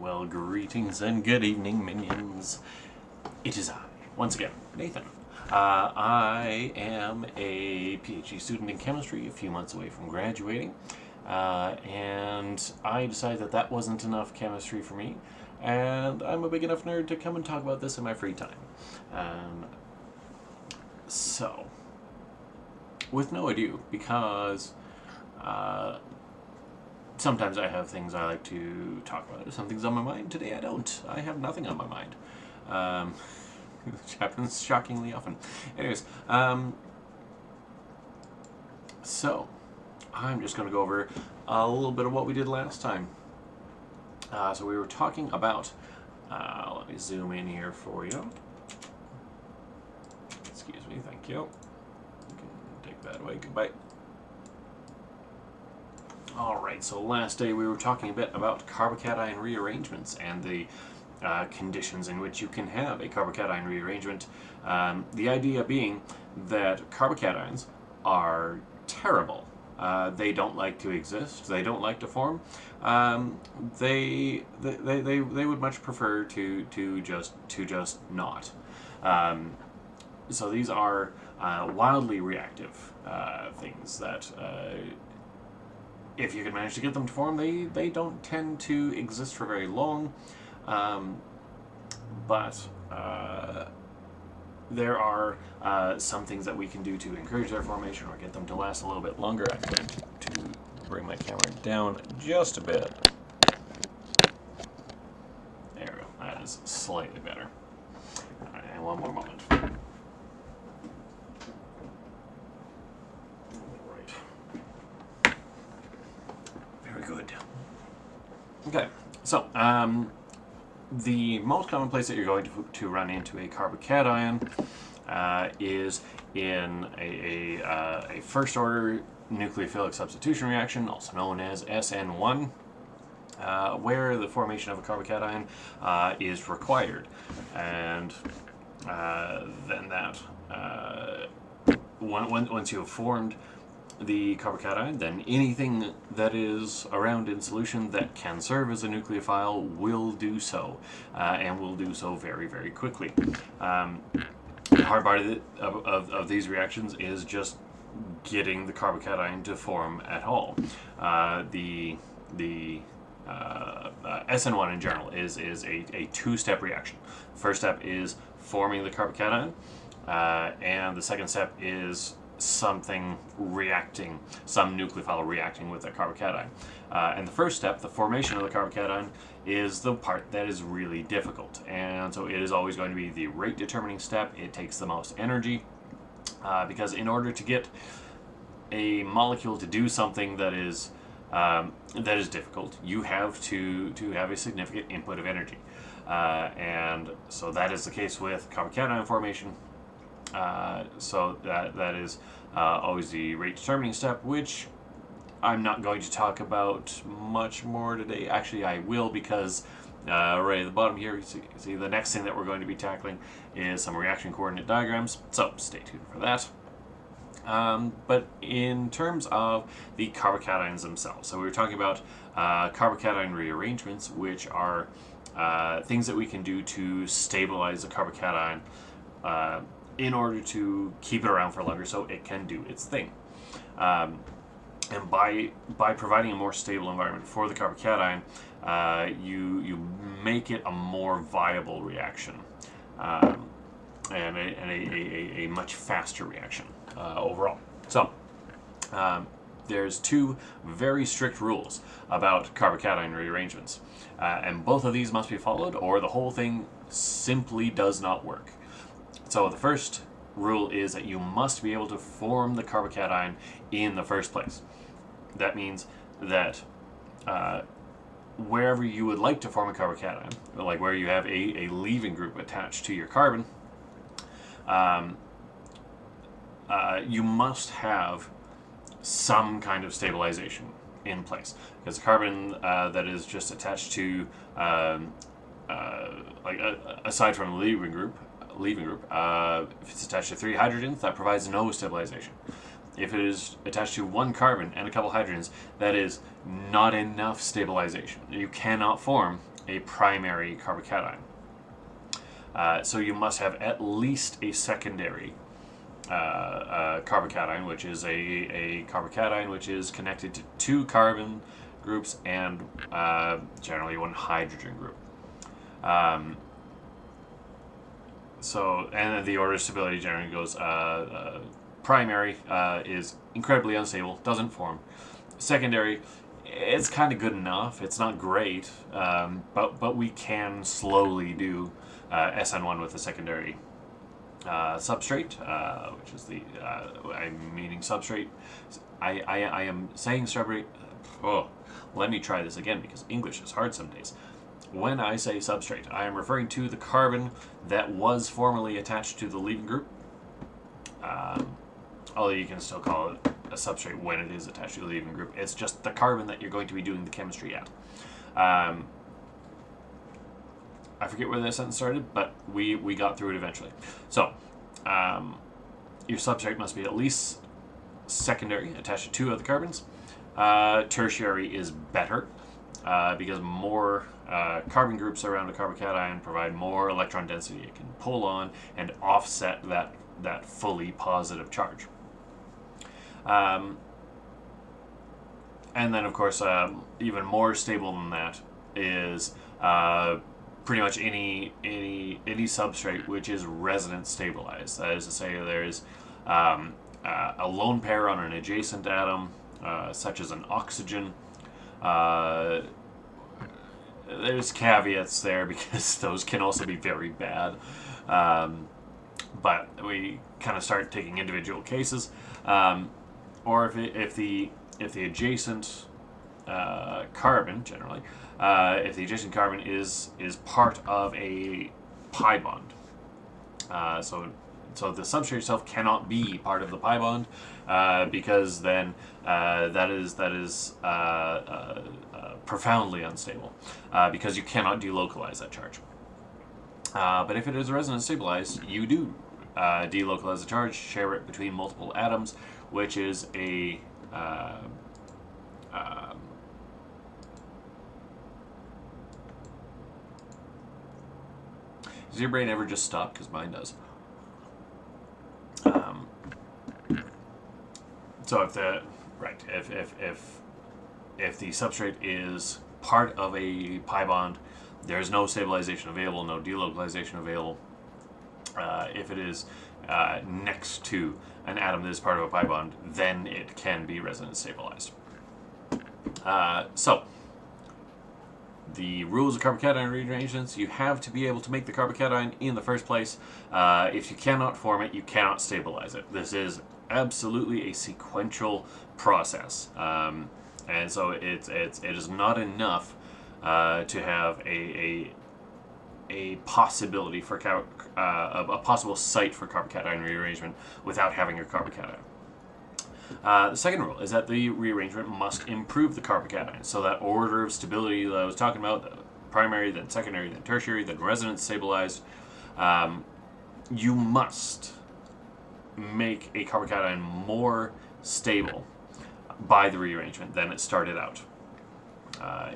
Well, greetings and good evening, minions. It is I, once again, Nathan. I am a PhD student in chemistry, a few months away from graduating, and I decided that that wasn't enough chemistry for me, and I'm a big enough nerd to come and talk about this in my free time. So, with no ado, because sometimes I have things I like to talk about. Some things on my mind. Today I don't. I have nothing on my mind. Which happens shockingly often. Anyways, so I'm just going to go over a little bit of what we did last time. So we were talking about, let me zoom in here for you. Excuse me, thank you. You can take that away, goodbye. Alright, so last day we were talking a bit about carbocation rearrangements and the conditions in which you can have a carbocation rearrangement. The idea being that carbocations are terrible. They don't like to exist. They don't like to form. They would much prefer to just not. So these are wildly reactive things that if you can manage to get them to form, they don't tend to exist for very long. But there are some things that we can do to encourage their formation or get them to last a little bit longer. I'm going to bring my camera down just a bit. There we go. That is slightly better. And one more moment. Right. Very good. Okay, so the most common place that you're going to run into a carbocation is in a first order nucleophilic substitution reaction, also known as SN1, where the formation of a carbocation is required. And then that, once you have formed the carbocation, then anything that is around in solution that can serve as a nucleophile will do so, and will do so very, very quickly. The hard part of these reactions is just getting the carbocation to form at all. The SN1 in general is a two-step reaction. First step is forming the carbocation, and the second step is something reacting, some nucleophile reacting with a carbocation. And the first step, the formation of the carbocation, is the part that is really difficult. And so it is always going to be the rate determining step. It takes the most energy, because in order to get a molecule to do something that is difficult, you have to have a significant input of energy. And so that is the case with carbocation formation. So that is always the rate determining step, which I'm not going to talk about much more today. Actually, I will, because right at the bottom here, you see the next thing that we're going to be tackling is some reaction coordinate diagrams, so stay tuned for that. But in terms of the carbocations themselves, so we were talking about carbocation rearrangements, which are things that we can do to stabilize the carbocation in order to keep it around for longer so it can do its thing. And by providing a more stable environment for the carbocation, you make it a more viable reaction, and a much faster reaction overall. So there's two very strict rules about carbocation rearrangements, and both of these must be followed, or the whole thing simply does not work. So the first rule is that you must be able to form the carbocation in the first place. That means that wherever you would like to form a carbocation, like where you have a leaving group attached to your carbon, you must have some kind of stabilization in place. Because the carbon that is just attached to, aside from the leaving group, if it's attached to 3 hydrogens, that provides no stabilization. If it is attached to 1 carbon and a couple hydrogens, that is not enough stabilization. You cannot form a primary carbocation. So you must have at least a secondary carbocation, which is a carbocation which is connected to 2 carbon groups and generally 1 hydrogen group. And the order of stability generally goes primary is incredibly unstable, doesn't form. Secondary, it's kind of good enough. It's not great, but we can slowly do SN1 with a secondary substrate, which is the I'm meaning substrate. I am saying substrate. Oh, let me try this again because English is hard some days. When I say substrate, I am referring to the carbon that was formerly attached to the leaving group. Although you can still call it a substrate when it is attached to the leaving group. It's just the carbon that you're going to be doing the chemistry at. I forget where this sentence started, but we got through it eventually. So, your substrate must be at least secondary, attached to 2 other carbons. Tertiary is better because more carbon groups around a carbocation provide more electron density. It can pull on and offset that fully positive charge. And then, of course, even more stable than that is pretty much any substrate which is resonance stabilized. That is to say, there's a lone pair on an adjacent atom, such as an oxygen. There's caveats there because those can also be very bad. But we kind of start taking individual cases. Or if the adjacent carbon, generally, if the adjacent carbon is part of a pi bond, so the substrate itself cannot be part of the pi bond because then that is profoundly unstable because you cannot delocalize that charge. But if it is resonance stabilized, you do delocalize the charge, share it between multiple atoms, which is a does your brain ever just stop? Because mine does. So if the substrate is part of a pi bond, there's no stabilization available, no delocalization available. If it is next to an atom that is part of a pi bond, then it can be resonance stabilized. So, the rules of carbocation rearrangements: you have to be able to make the carbocation in the first place. If you cannot form it, you cannot stabilize it. This is absolutely a sequential process, and so it is not enough to have a possibility for a possible site for carbocation rearrangement without having your carbocation. The second rule is that the rearrangement must improve the carbocation. So that order of stability that I was talking about, the primary, then secondary, then tertiary, then resonance stabilized, you must make a carbocation more stable by the rearrangement than it started out.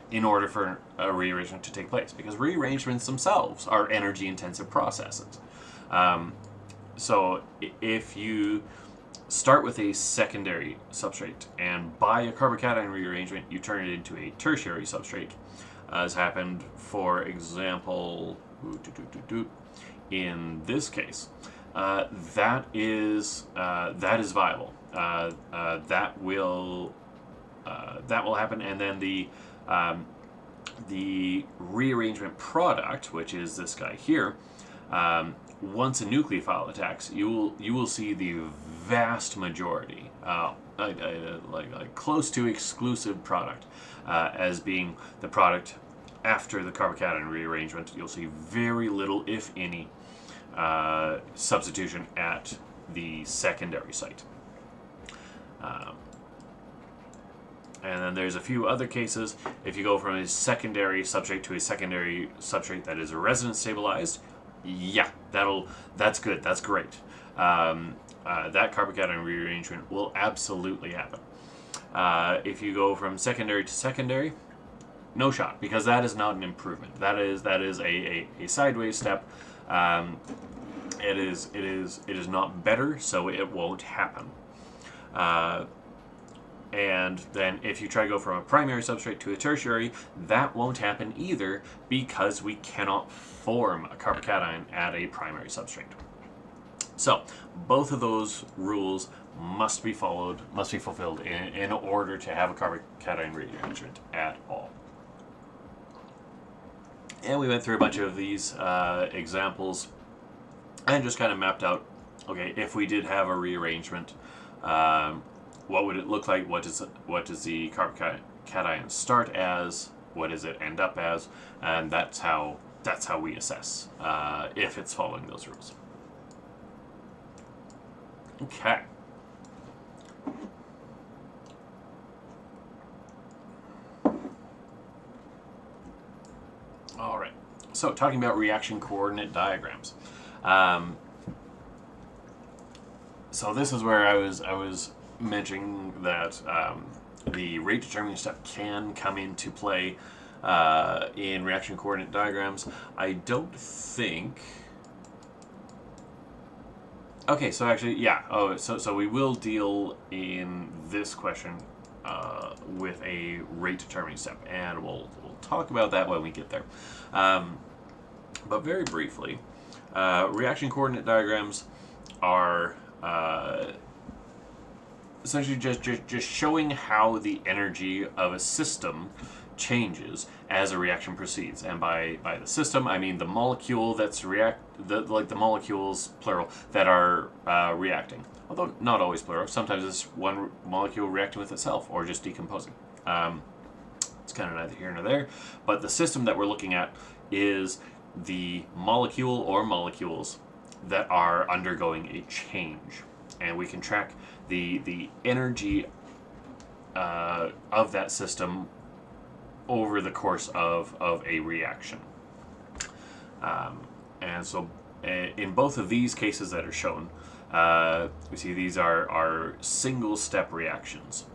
In order for a rearrangement to take place, because rearrangements themselves are energy-intensive processes. So if you start with a secondary substrate and by a carbocation rearrangement you turn it into a tertiary substrate, as happened, for example, in this case, that is viable. That will happen, and then the rearrangement product, which is this guy here, once a nucleophile attacks, you will see the vast majority, like close to exclusive product, as being the product after the carbocation rearrangement. You'll see very little, if any, substitution at the secondary site. And then there's a few other cases. If you go from a secondary substrate to a secondary substrate that is resonance stabilized, yeah, that's good. That's great. That carbocation rearrangement will absolutely happen. If you go from secondary to secondary, no shot, because that is not an improvement. That is a sideways step. It is not better, so it won't happen. And then if you try to go from a primary substrate to a tertiary, that won't happen either, because we cannot form a carbocation at a primary substrate. So both of those rules must be fulfilled in order to have a carbocation rearrangement at all. And we went through a bunch of these examples and just kind of mapped out, okay, if we did have a rearrangement, what would it look like? What does the carbocation start as? What does it end up as? And that's how we assess if it's following those rules. Okay. All right. So talking about reaction coordinate diagrams. So this is where I was mentioning that the rate determining step can come into play in reaction coordinate diagrams. I don't think. Okay, so actually, yeah. Oh, so we will deal in this question with a rate determining step, and we'll talk about that when we get there. But very briefly, reaction coordinate diagrams are essentially just showing how the energy of a system changes as a reaction proceeds. And by the system, I mean the molecule that's the molecules, plural, that are reacting. Although not always plural. Sometimes it's one molecule reacting with itself or just decomposing. It's kind of neither here nor there. But the system that we're looking at is the molecule or molecules that are undergoing a change. And we can track the energy of that system over the course of a reaction. And so in both of these cases that are shown, we see these are single step reactions,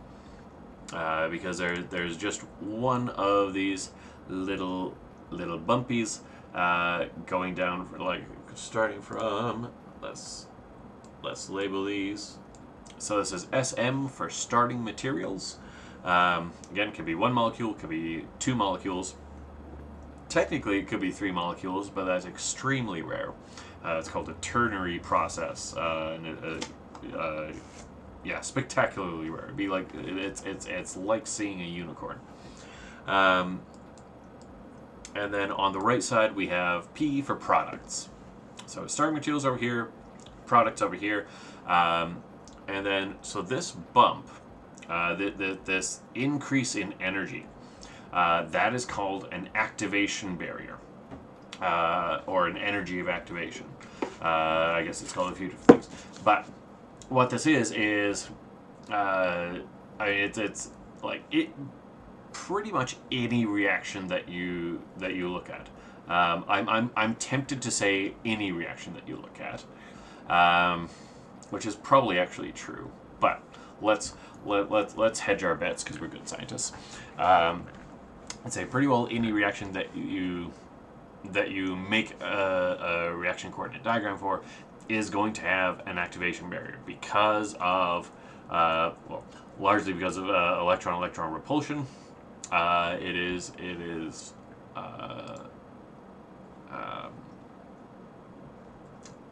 because there's just one of these little bumpies going down, like starting from, let's label these. So this is SM for starting materials. Again, it could be one molecule, could be two molecules. Technically, it could be three molecules, but that's extremely rare. It's called a ternary process, yeah, spectacularly rare. It'd be like it's like seeing a unicorn. And then on the right side, we have P for products. So starting materials over here, products over here, and then so this bump. This increase in energy, that is called an activation barrier, or an energy of activation. I guess it's called a few different things. But what this is I mean, it's like pretty much any reaction that you look at. I'm tempted to say any reaction that you look at, which is probably actually true, but let's hedge our bets because we're good scientists. I'd say pretty well any reaction that you make a reaction coordinate diagram for is going to have an activation barrier because of largely because of electron-electron repulsion. It is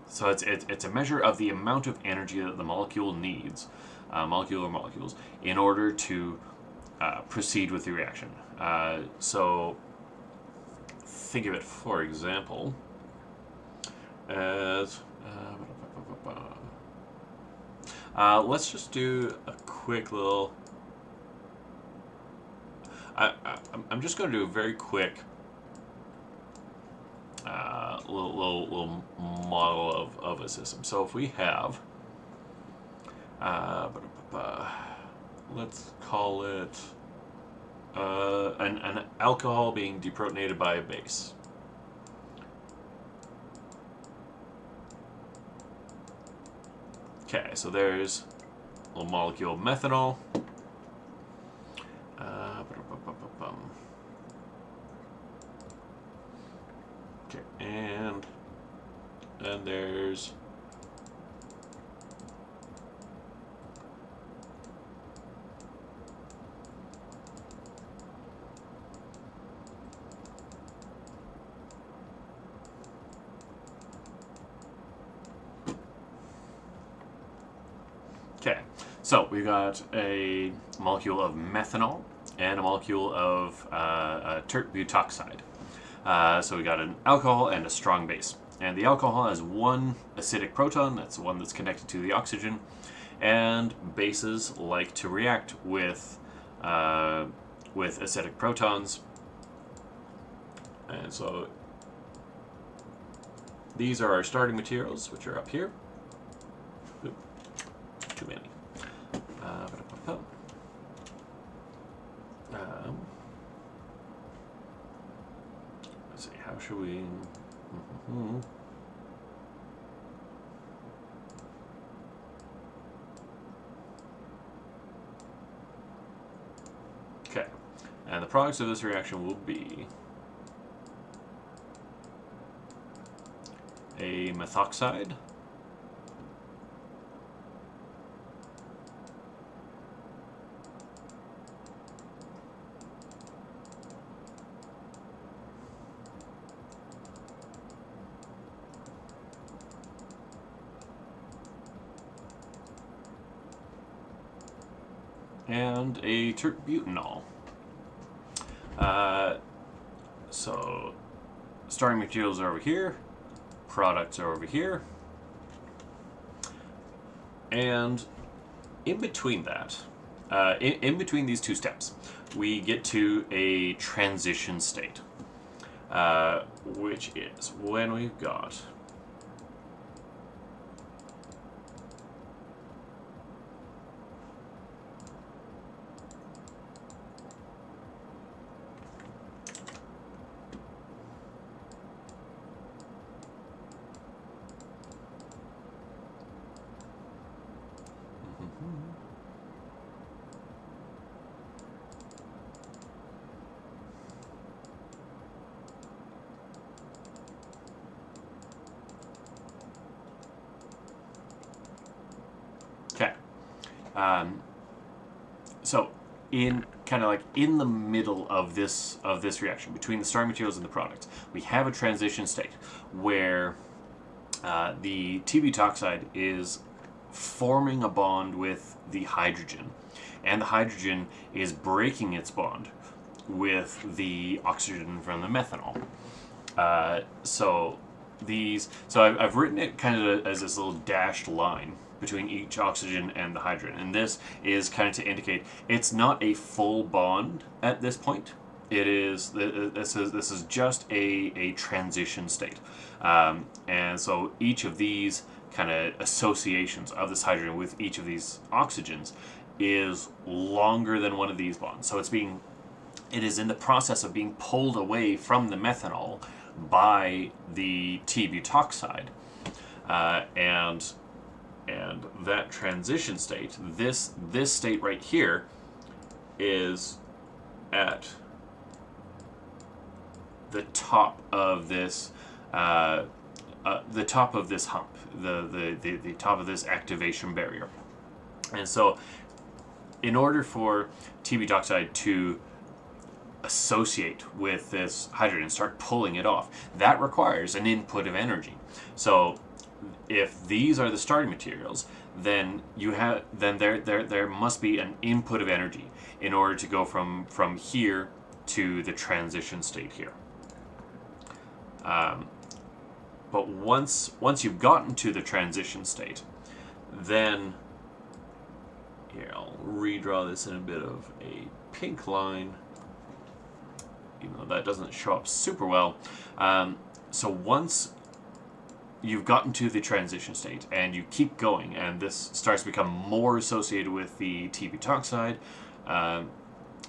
so it's a measure of the amount of energy that the molecule needs, molecule or molecules, in order to proceed with the reaction. So think of it, for example, as let's just do a quick little. I'm just going to do a very quick little model of a system. So if we have, let's call it an alcohol being deprotonated by a base. Okay, so there's a little molecule of methanol. and there's okay. So we've got a molecule of methanol and a molecule of tert butoxide. So we got an alcohol and a strong base. And the alcohol has one acidic proton, that's the one that's connected to the oxygen, and bases like to react with acidic protons. And so these are our starting materials, which are up here. Oop, too many. Let's see, how should we... Okay, and the products of this reaction will be a methoxide, and a tert-butanol. So starting materials are over here, products are over here, and in between that, in between these two steps, we get to a transition state, which is when we've got okay. So in kind of like in the middle of this reaction between the starting materials and the products, we have a transition state where the T-butoxide is forming a bond with the hydrogen, and the hydrogen is breaking its bond with the oxygen from the methanol. So I've written it kind of as this little dashed line between each oxygen and the hydrogen, and this is kind of to indicate it's not a full bond at this point. It is this is just a transition state, and so each of these kind of associations of this hydrogen with each of these oxygens is longer than one of these bonds. So it is in the process of being pulled away from the methanol by the T-butoxide, and that transition state, this state right here, is at the top of this hump, the top of this activation barrier. And so in order for T-butoxide to associate with this hydrogen and start pulling it off, that requires an input of energy. So if these are the starting materials, then there must be an input of energy in order to go from here to the transition state here. But once you've gotten to the transition state, then here I'll redraw this in a bit of a pink line, even though that doesn't show up super well. So once you've gotten to the transition state and you keep going, and this starts to become more associated with the T-butoxide, and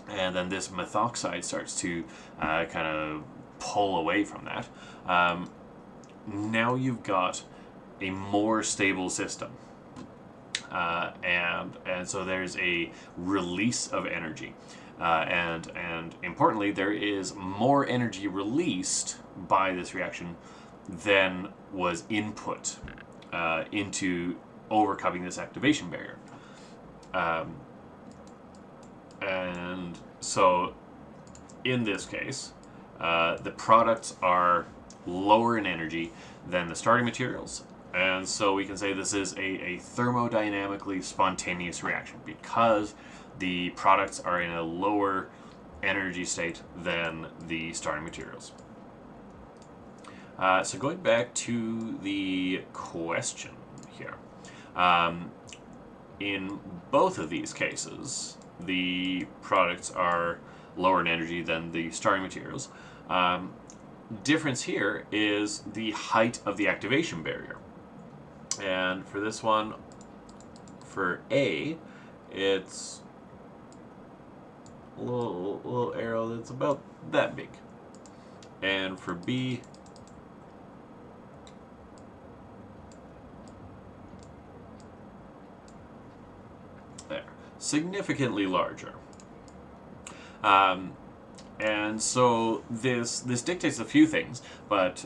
then this methoxide starts to kind of pull away from that. Now you've got a more stable system, and so there's a release of energy, and importantly, there is more energy released by this reaction then was input into overcoming this activation barrier. And so in this case, the products are lower in energy than the starting materials. And so we can say this is a thermodynamically spontaneous reaction because the products are in a lower energy state than the starting materials. So going back to the question here. In both of these cases, the products are lower in energy than the starting materials. Difference here is the height of the activation barrier. And for this one, for A, it's a little arrow that's about that big. And for B, there, significantly larger. And so this dictates a few things, but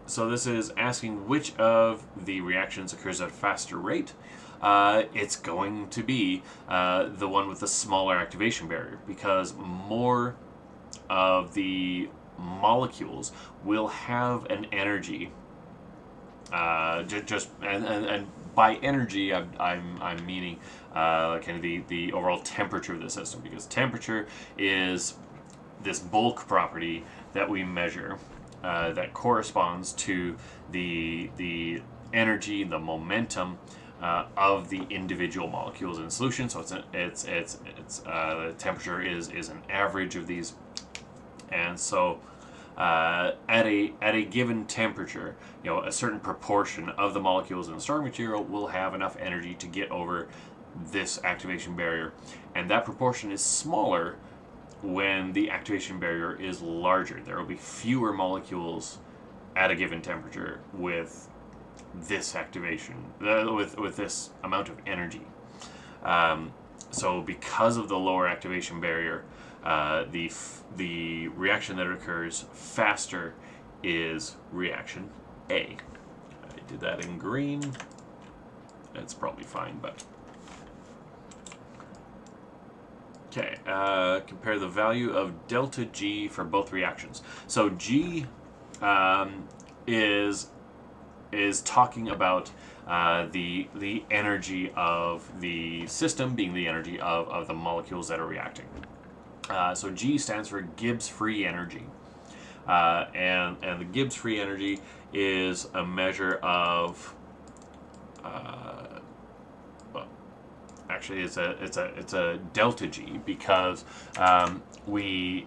so this is asking which of the reactions occurs at a faster rate. It's going to be the one with the smaller activation barrier, because more of the molecules will have an energy. And by energy, I'm meaning kind of the overall temperature of the system, because temperature is this bulk property that we measure that corresponds to the energy, the momentum of the individual molecules in solution. So the temperature is an average of these, and so at a given temperature, a certain proportion of the molecules in the starting material will have enough energy to get over this activation barrier, and that proportion is smaller when the activation barrier is larger. There will be fewer molecules at a given temperature with this activation, with this amount of energy. So because of the lower activation barrier, the reaction that occurs faster is reaction A. I did that in green. It's probably fine, but okay. Compare the value of delta G for both reactions. So G is talking about the energy of the system being the energy of the molecules that are reacting. So G stands for Gibbs free energy, and the Gibbs free energy is a measure of well, actually it's a delta G, because we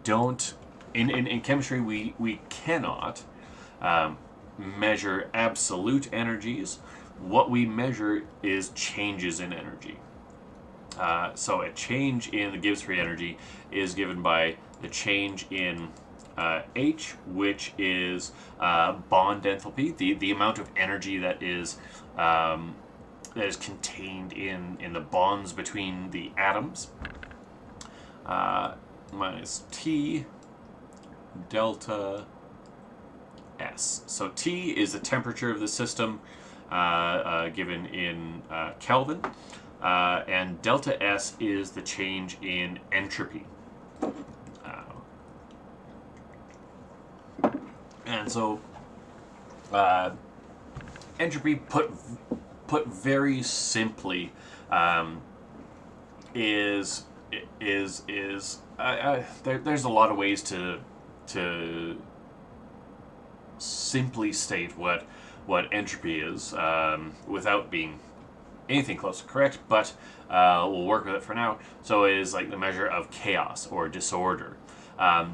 don't in chemistry we cannot measure absolute energies. What we measure is changes in energy. So a change in the Gibbs free energy is given by the change in H, which is bond enthalpy, the amount of energy that is contained in the bonds between the atoms, minus T delta S. So T is the temperature of the system given in Kelvin. And delta S is the change in entropy. And so entropy, put very simply, there's a lot of ways to simply state what entropy is without being anything close to correct, but we'll work with it for now. So it is like the measure of chaos or disorder. A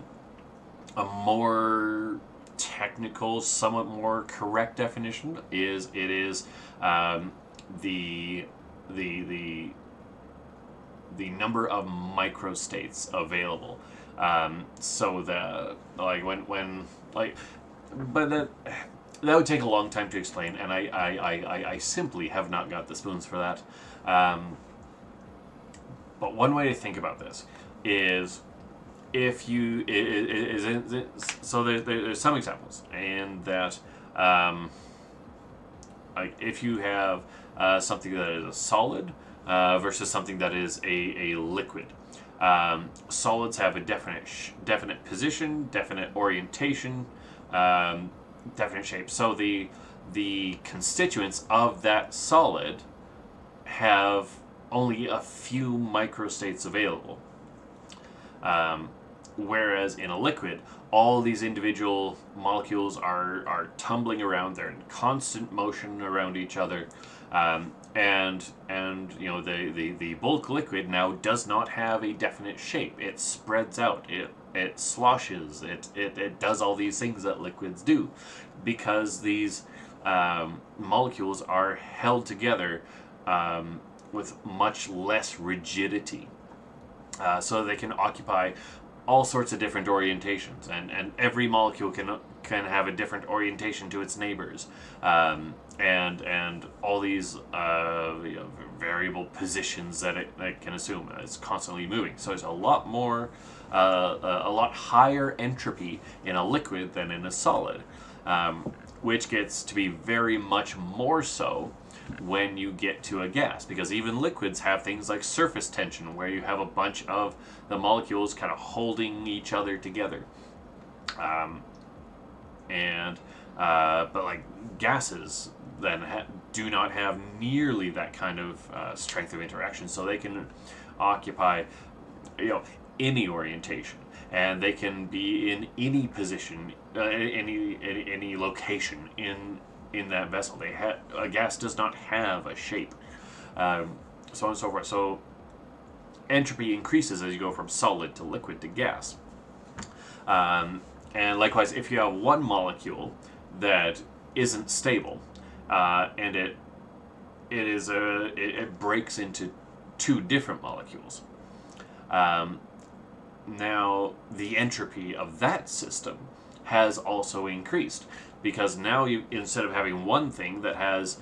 more technical, somewhat more correct definition is the number of microstates available. So but that would take a long time to explain, and I simply have not got the spoons for that. But one way to think about this is if you so there's some examples, and that um, like if you have something that is a solid versus something that is a liquid. Solids have a definite position, definite orientation, um, definite shape. So the constituents of that solid have only a few microstates available. Um, Whereas in a liquid, all these individual molecules are tumbling around. They're in constant motion around each other, and the bulk liquid now does not have a definite shape. It spreads out. It sloshes. It does all these things that liquids do, because these molecules are held together with much less rigidity. So they can occupy all sorts of different orientations, and every molecule can have a different orientation to its neighbors, and all these variable positions that it can assume. It's constantly moving, so there's a lot more, a lot higher entropy in a liquid than in a solid, which gets to be very much more so when you get to a gas, because even liquids have things like surface tension, where you have a bunch of the molecules kind of holding each other together, and but like gases then do not have nearly that kind of strength of interaction, so they can occupy any orientation, and they can be in any position, any location in that vessel. A gas does not have a shape, so on and so forth. So entropy increases as you go from solid to liquid to gas. And likewise, if you have one molecule that isn't stable, and it breaks into two different molecules, now the entropy of that system has also increased, because now you, instead of having one thing that has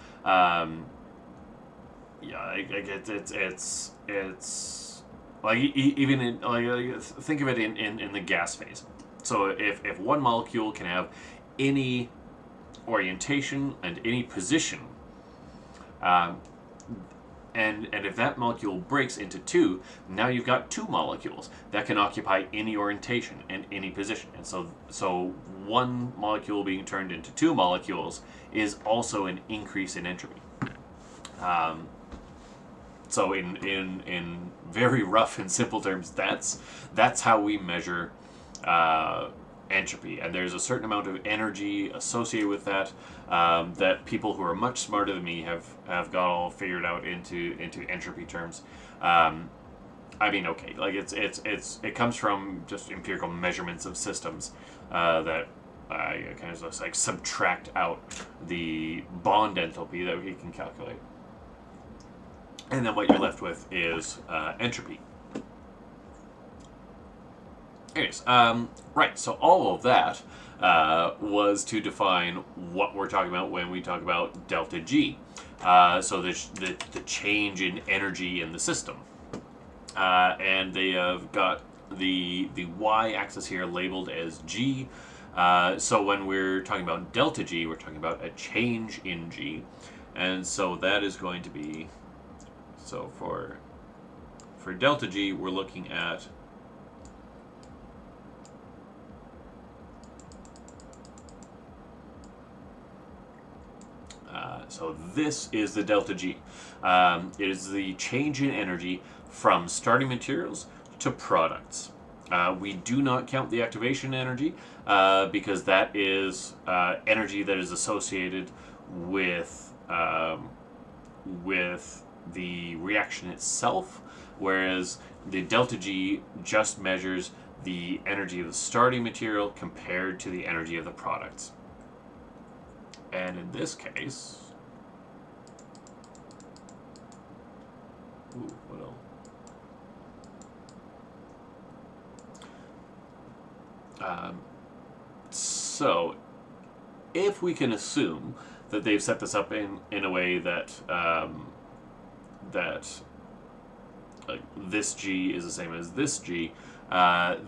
it's like even in, like think of it in the gas phase. So if one molecule can have any orientation and any position, and if that molecule breaks into two, now you've got two molecules that can occupy any orientation and any position. And so one molecule being turned into two molecules is also an increase in entropy. So in very rough and simple terms, that's how we measure entropy, and there's a certain amount of energy associated with that, that people who are much smarter than me have got all figured out into entropy terms. I mean, okay, like it comes from just empirical measurements of systems, that kind of just like subtract out the bond enthalpy that we can calculate, and then what you're left with is entropy. Anyways, right, so all of that was to define what we're talking about when we talk about delta G. So the change in energy in the system. And they have got the y-axis here labeled as G. So when we're talking about delta G, we're talking about a change in G. And so that is going to be, so for delta G, we're looking at so this is the delta G. It is the change in energy from starting materials to products. We do not count the activation energy, because that is energy that is associated with the reaction itself, whereas the delta G just measures the energy of the starting material compared to the energy of the products. And in this case, what else? So, if we can assume that they've set this up in a way that that this G is the same as this G,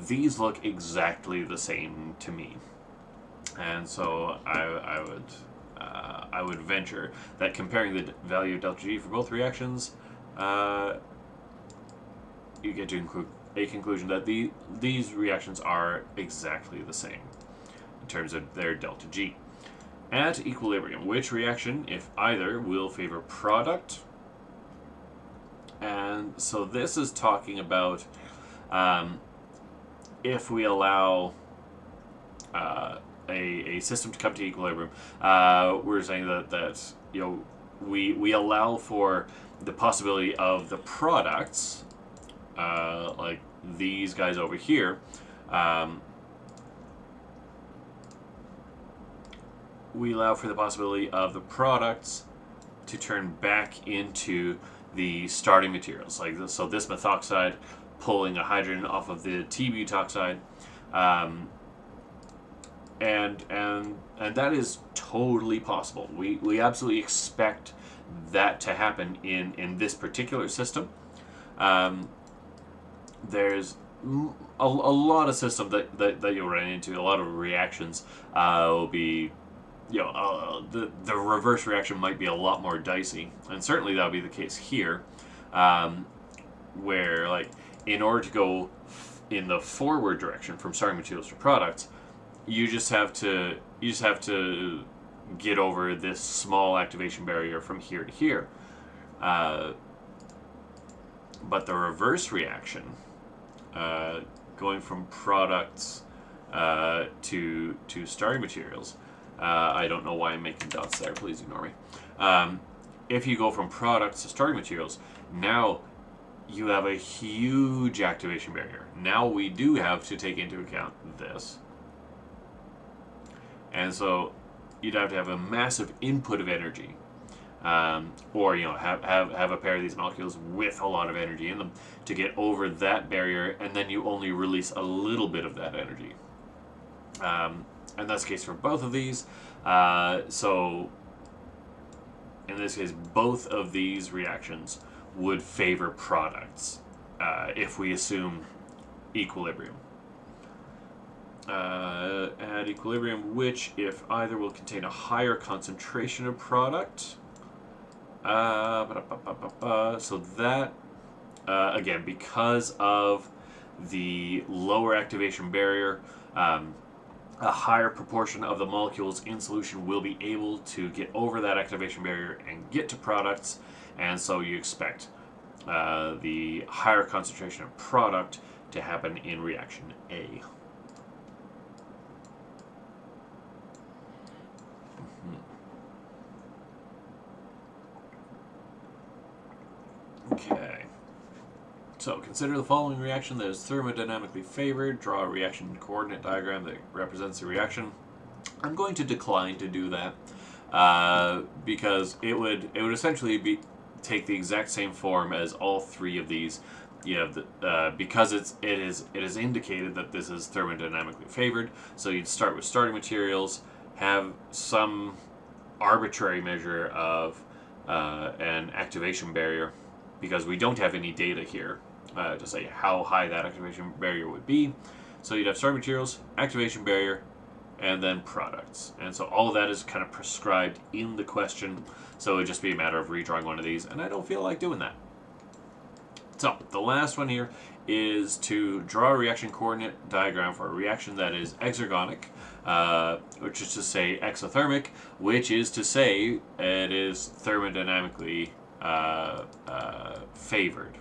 these look exactly the same to me. And so I would venture that comparing the value of delta G for both reactions, you get to a conclusion that these reactions are exactly the same in terms of their delta G. At equilibrium, which reaction, if either, will favor product? And so this is talking about if we allow a system to come to equilibrium, we're saying that we allow for the possibility of the products, like these guys over here. We allow for the possibility of the products to turn back into the starting materials, like this. So this methoxide pulling a hydrogen off of the T-butoxide, and that is totally possible. We absolutely expect that to happen in this particular system. There's a lot of systems that you'll run into. A lot of reactions will be, the reverse reaction might be a lot more dicey, and certainly that would be the case here, where, like, in order to go in the forward direction from starting materials to products, you just have to get over this small activation barrier from here to here. But the reverse reaction, going from products to starting materials, I don't know why I'm making dots there, please ignore me. If you go from products to starting materials, now you have a huge activation barrier. Now we do have to take into account this. And so you'd have to have a massive input of energy, or have a pair of these molecules with a lot of energy in them to get over that barrier, and then you only release a little bit of that energy. And that's the case for both of these. So in this case, both of these reactions would favor products if we assume equilibrium. At equilibrium, which, if either, will contain a higher concentration of product. So that, again, because of the lower activation barrier, a higher proportion of the molecules in solution will be able to get over that activation barrier and get to products, and so you expect the higher concentration of product to happen in reaction A. Okay, so consider the following reaction that is thermodynamically favored. Draw a reaction coordinate diagram that represents the reaction. I'm going to decline to do that because it would essentially take the exact same form as all three of these. You have because it is indicated that this is thermodynamically favored. So you'd start with starting materials, have some arbitrary measure of an activation barrier, because we don't have any data here to say how high that activation barrier would be. So you'd have starting materials, activation barrier, and then products. And so all of that is kind of prescribed in the question, so it would just be a matter of redrawing one of these, and I don't feel like doing that. So the last one here is to draw a reaction coordinate diagram for a reaction that is exergonic, which is to say exothermic, which is to say it is thermodynamically favored.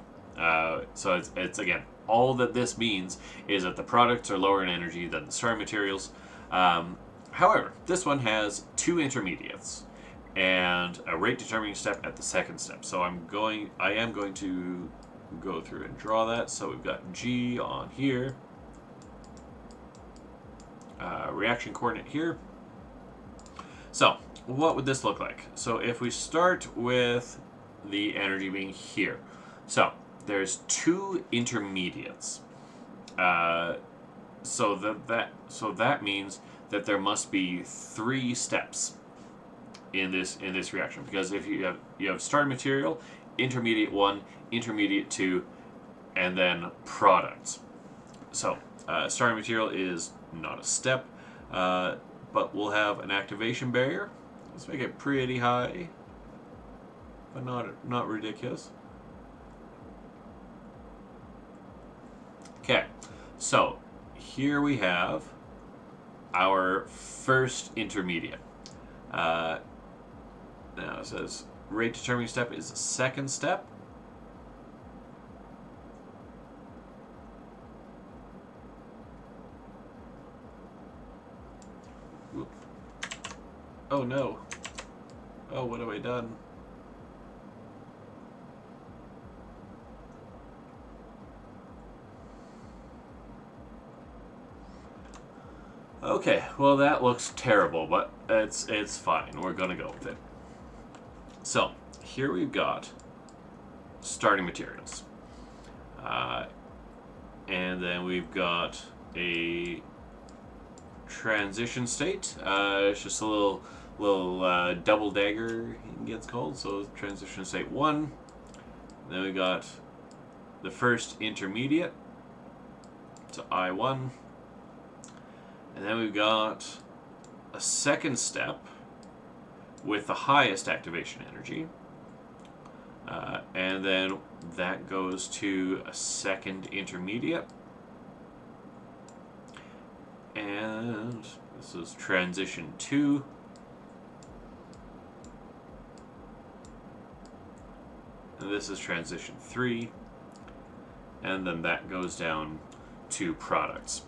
So it's again, all that this means is that the products are lower in energy than the starting materials. However, this one has two intermediates and a rate determining step at the second step. So I am going to go through and draw that. So we've got G on here, reaction coordinate here. So what would this look like? So if we start with the energy being here, so there's two intermediates. So that means that there must be three steps in this reaction, because if you have starting material, intermediate 1, intermediate 2, and then products. So, starting material is not a step, but we'll have an activation barrier. Let's make it pretty high, but not ridiculous. Okay, so here we have our first intermediate. Now it says rate determining step is the second step. Oop. Oh no. Oh, what have I done? Okay, well that looks terrible, but it's fine. We're gonna go with it. So here we've got starting materials, and then we've got a transition state. It's just a little double dagger it gets called. So transition state 1. Then we got the first intermediate, so I1. And then we've got a second step with the highest activation energy. And then that goes to a second intermediate. And this is transition 2. And this is transition 3. And then that goes down to products.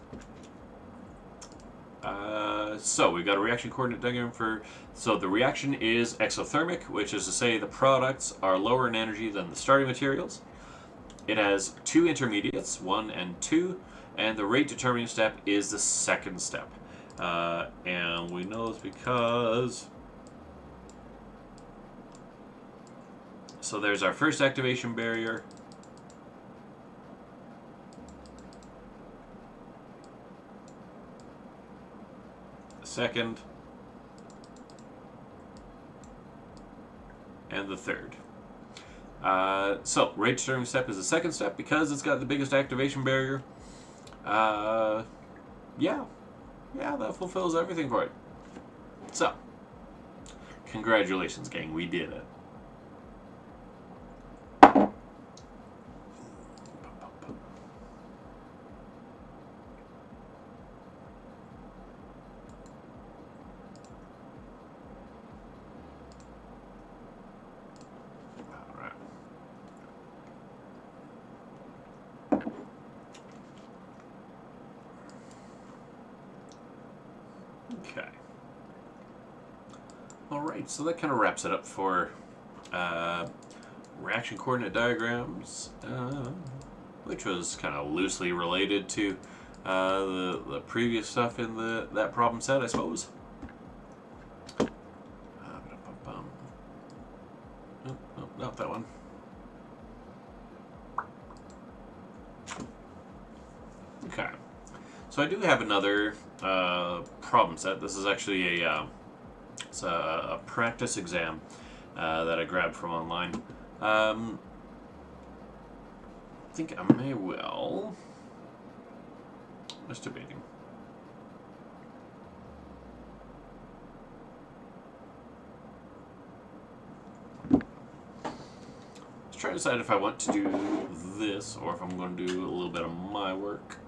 So we've got a reaction coordinate diagram for, so the reaction is exothermic, which is to say the products are lower in energy than the starting materials. It has 2 intermediates, 1 and 2, and the rate determining step is the second step. And we know this because, so there's our first activation barrier. Second, and the third. So, rate determining step is the second step because it's got the biggest activation barrier. Yeah, that fulfills everything for it. So, congratulations, gang, we did it. Okay. Alright, so that kind of wraps it up for reaction coordinate diagrams, which was kind of loosely related to the previous stuff in that problem set, I suppose. Nope, not that one. Okay. So I do have another problem set. This is actually it's a practice exam that I grabbed from online. I think I may well. Just debating. Let's try to decide if I want to do this or if I'm going to do a little bit of my work.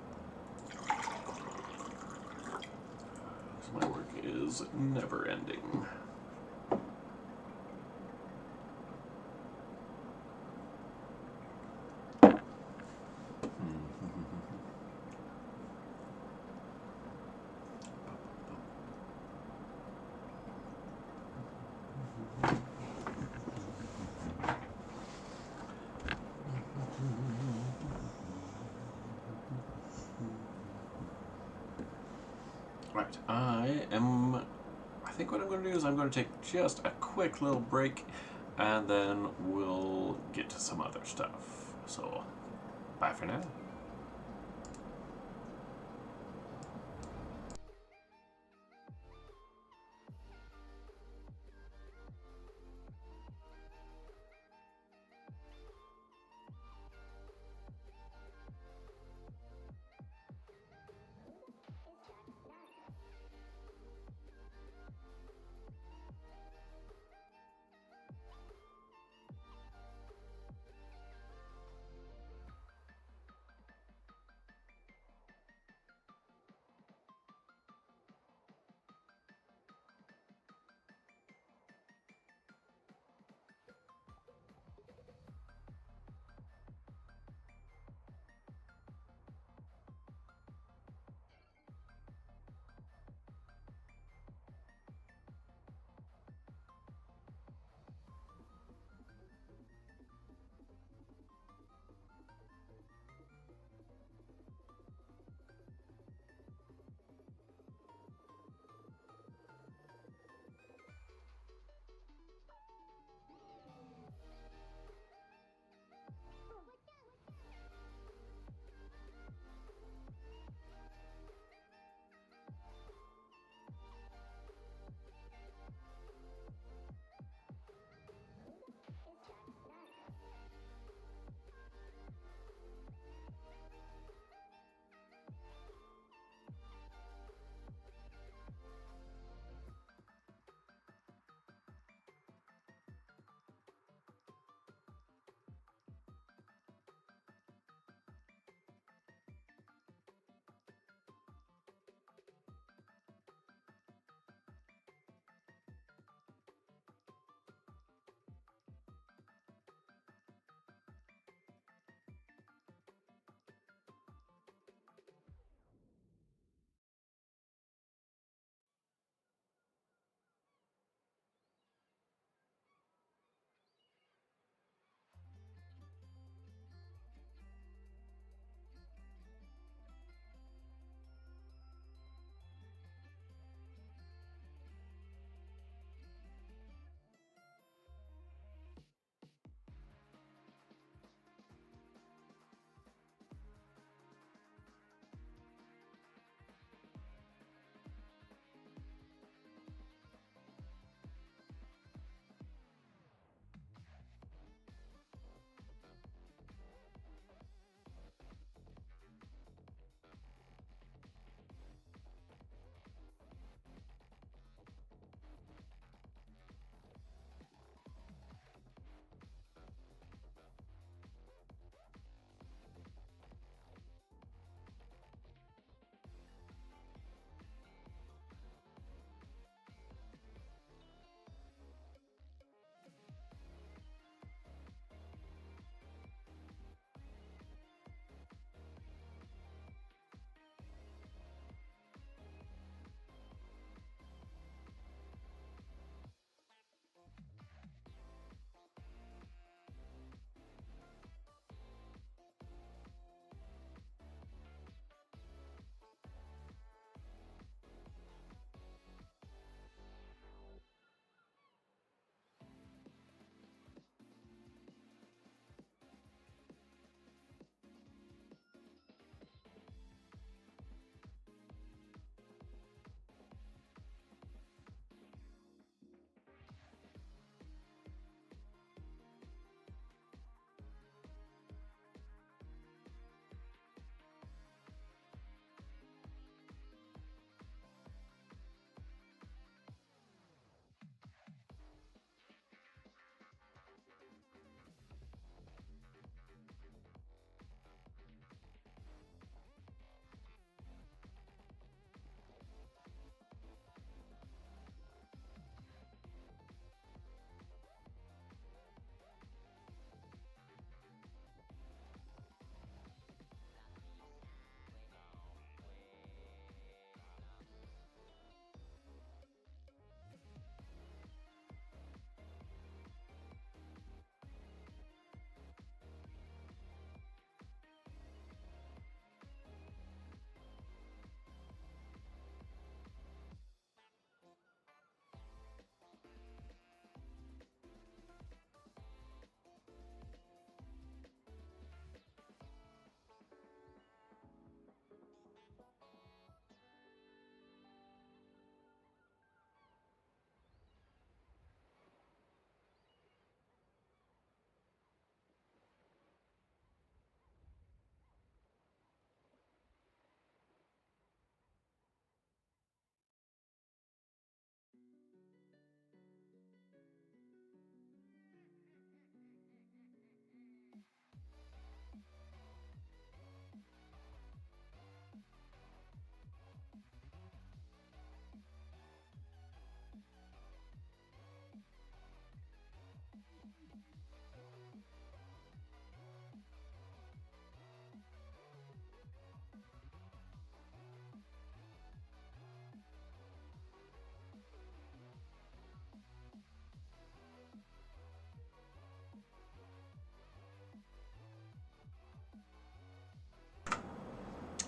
My work is never ending. Right, I think what I'm going to do is I'm going to take just a quick little break and then we'll get to some other stuff. So, bye for now.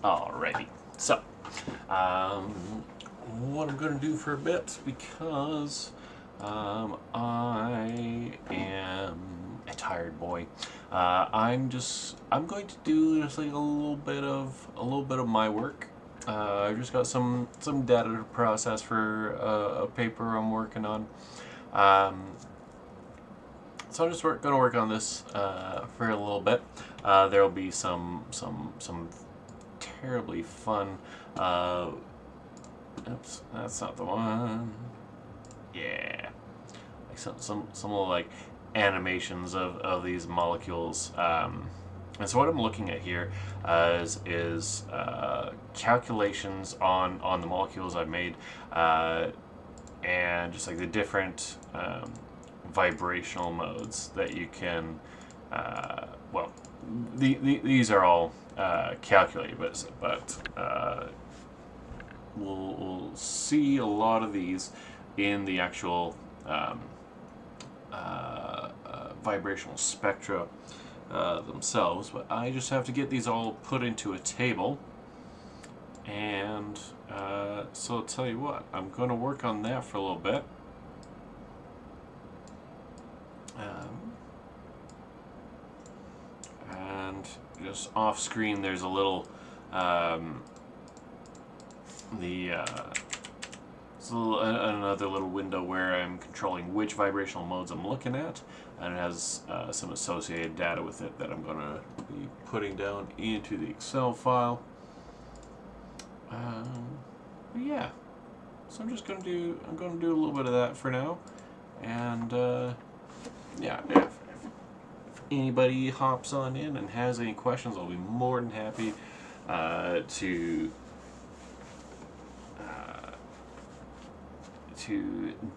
Alrighty. So, um, what I'm going to do for a bit, because I am a tired boy. I'm going to do just like a little bit of my work. I've just got some data to process for a paper I'm working on. So I'm just going to work on this for a little bit. There'll be some terribly fun. Oops, that's not the one. Yeah, like some little like animations of these molecules. And so what I'm looking at here is calculations on the molecules I've made, and just like the different vibrational modes that you can. Well, these are all calculated, but we'll see a lot of these in the actual vibrational spectra themselves. But I just have to get these all put into a table, and so I'll tell you what, I'm going to work on that for a little bit. And just off screen, there's a little another little window where I'm controlling which vibrational modes I'm looking at, and it has some associated data with it that I'm going to be putting down into the Excel file. Yeah, so I'm going to do a little bit of that for now, and yeah, if anybody hops on in and has any questions, I'll be more than happy to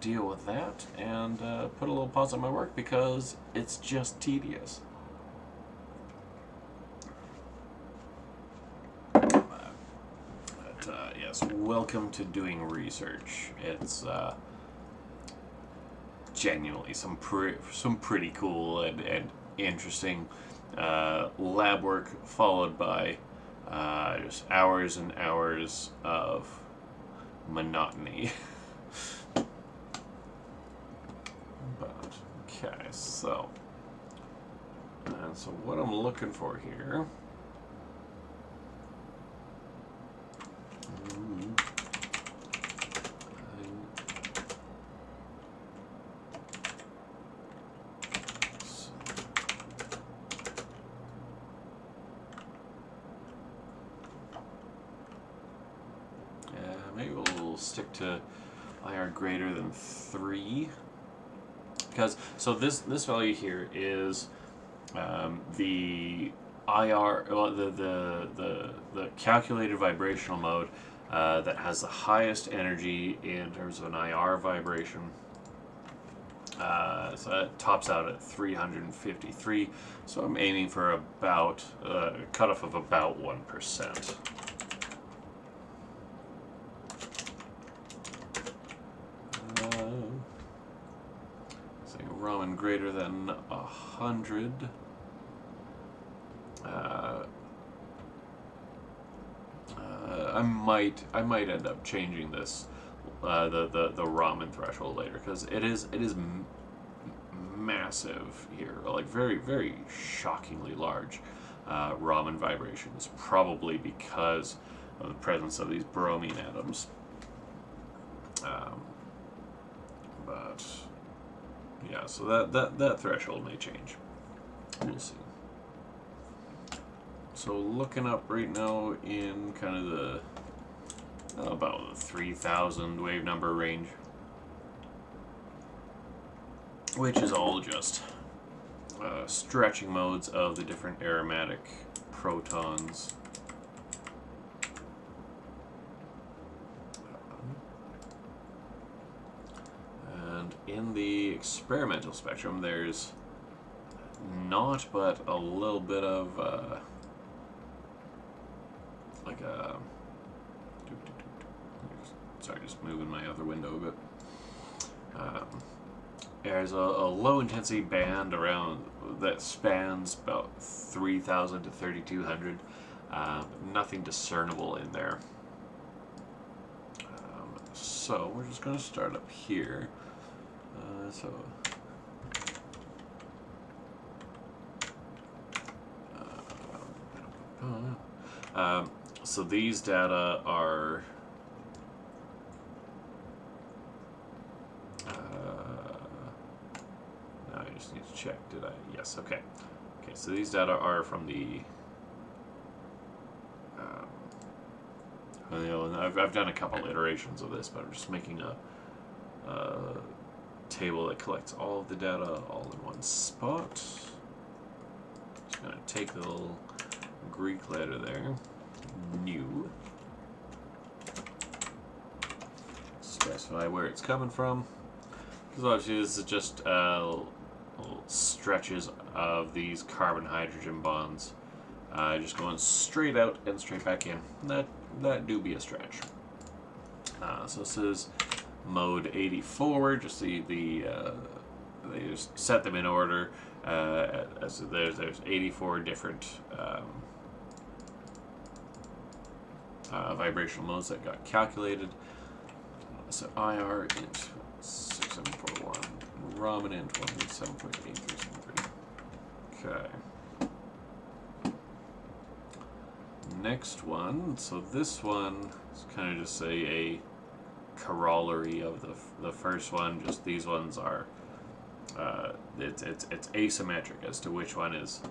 deal with that and put a little pause on my work, because it's just tedious. Yes, welcome to doing research. It's genuinely some pretty cool and interesting lab work, followed by just hours and hours of monotony. But okay, so what I'm looking for here. Maybe we'll stick to IR greater than 3, because so this value here is the IR, well, the calculated vibrational mode that has the highest energy in terms of an IR vibration. So that tops out at 353. So I'm aiming for about a cutoff of about 1%. Raman greater than 100. I might end up changing this the Raman threshold later, because it is massive here, like very shockingly large Raman vibrations, probably because of the presence of these bromine atoms. But yeah, so that threshold may change. We'll see. So looking up right now in kind of the about the 3,000 wave number range, which is all just stretching modes of the different aromatic protons. And in the experimental spectrum, there's not but a little bit of like a sorry, just moving my other window a bit. There's a low intensity band around that spans about 3,000 to 3,200, Nothing discernible in there. So we're just going to start up here. So these data are now I just need to check. Did I? Yes. Okay. Okay. So these data are from the. I've done a couple iterations of this, but I'm just making a table that collects all of the data all in one spot. Just gonna take the little Greek letter there, new. Specify where it's coming from, because obviously this is just little stretches of these carbon-hydrogen bonds, just going straight out and straight back in. That do be a stretch. So this is mode 80 forward. Just they just set them in order. As there's 84 different vibrational modes that got calculated. So IR int 6741, Raman int 187.8373. Okay. Next one. So this one is kind of just a corollary of the first one. Just these ones are it's asymmetric as to which one is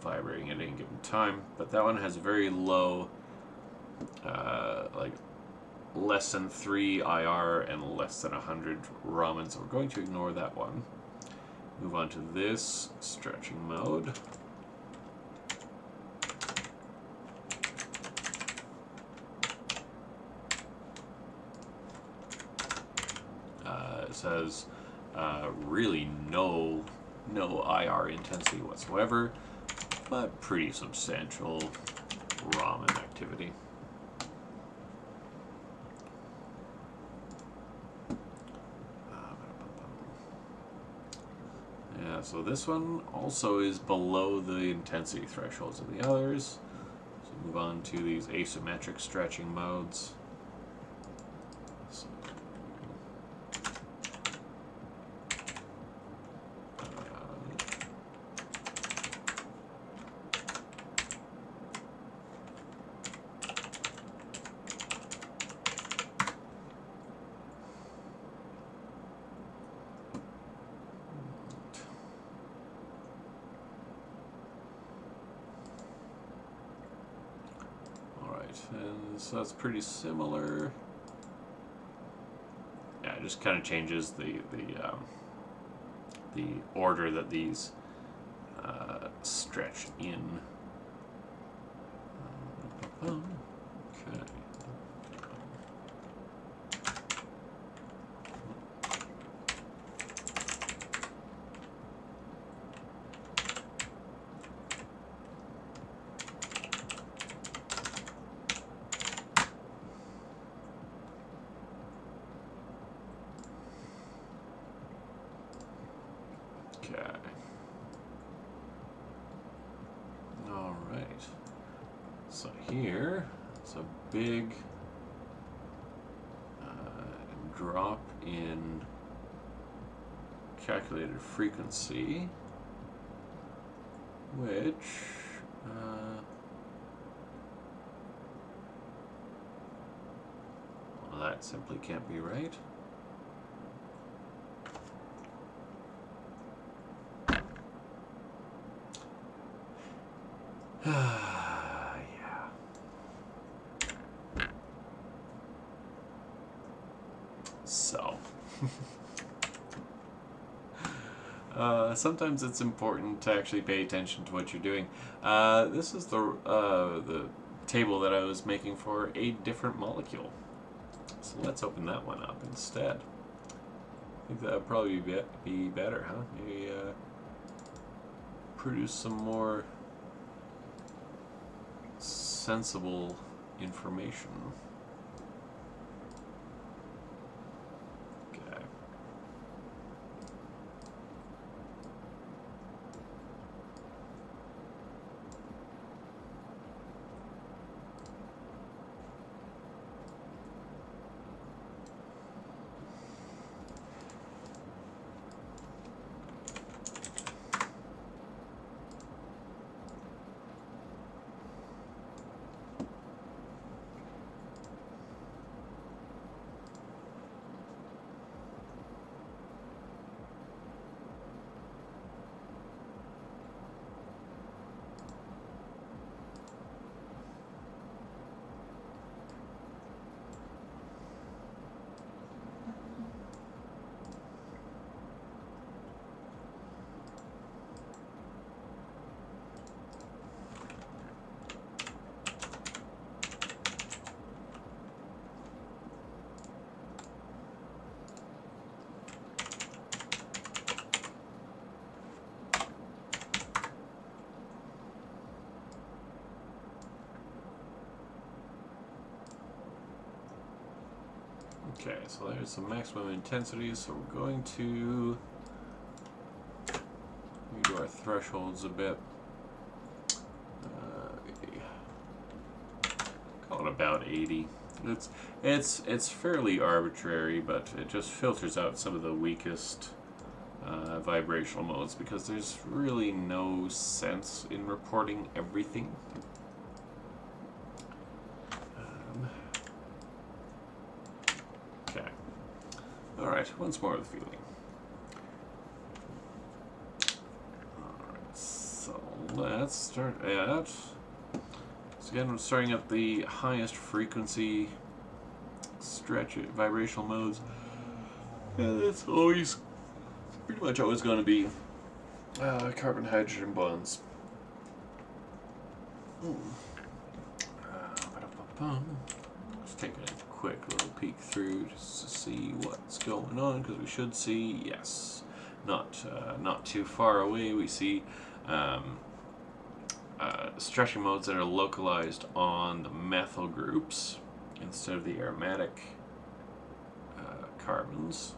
vibrating at any given time. But that one has very low, like less than 3 IR and less than 100 Raman. So we're going to ignore that one. Move on to this stretching mode. It says really no IR intensity whatsoever, but pretty substantial Raman activity. Yeah, so this one also is below the intensity thresholds of the others. So move on to these asymmetric stretching modes. So, and so that's pretty similar. Yeah, it just kind of changes the order that these stretch in. Okay. All right. So here, it's a big drop in calculated frequency, which well, that simply can't be right. Yeah. So, sometimes it's important to actually pay attention to what you're doing. This is the table that I was making for a different molecule. So let's open that one up instead. I think that would probably be better, huh? Maybe produce some more sensible information. Okay. Okay, so there's some maximum intensity, so we're going to do our thresholds a bit. Call it about 80. It's fairly arbitrary, but it just filters out some of the weakest vibrational modes because there's really no sense in reporting everything. Okay. Alright, once more with the feeling. Alright, so let's start at... So again, we're starting at the highest frequency stretch vibrational modes. And it's always, pretty much always going to be carbon-hydrogen bonds. Just taking a quick little peek through just to see what's going on, because we should see, yes, not too far away, we see stretching modes that are localized on the methyl groups instead of the aromatic carbons.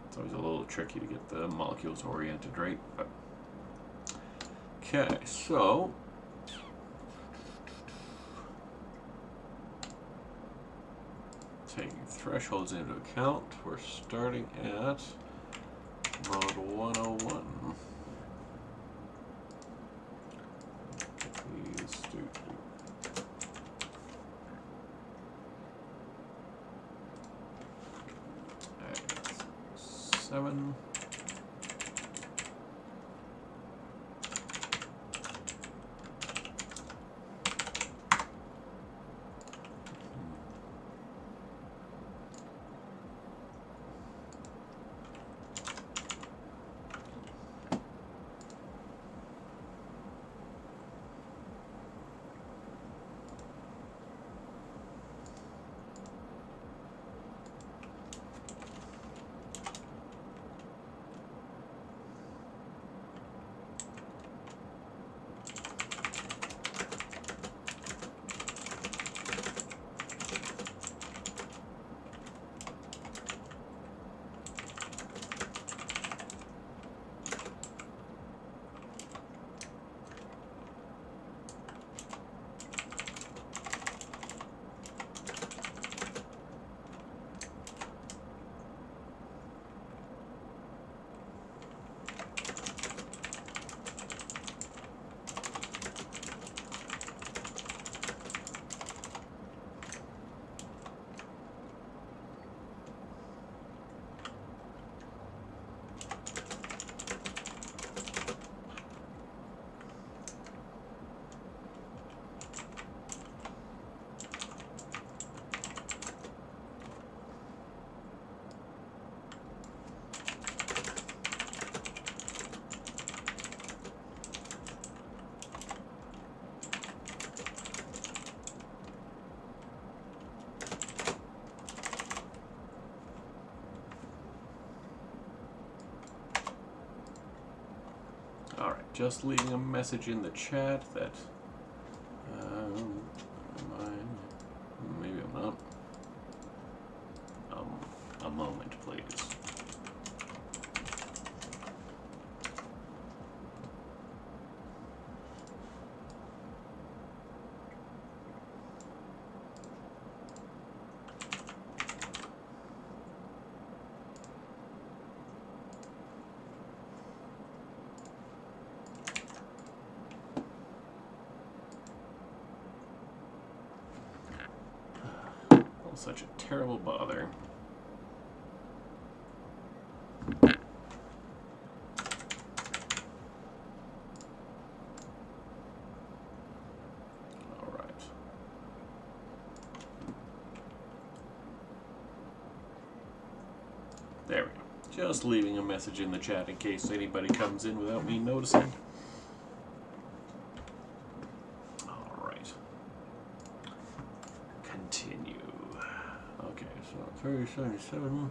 It's always a little tricky to get the molecules oriented right, but okay, so taking thresholds into account, we're starting at mode 101. Please do. 7. Alright, just leaving a message in the chat that maybe I'm not. A moment, please. Such a terrible bother. All right. There we go. Just leaving a message in the chat in case anybody comes in without me noticing. All right. Continue. Okay, so 3077.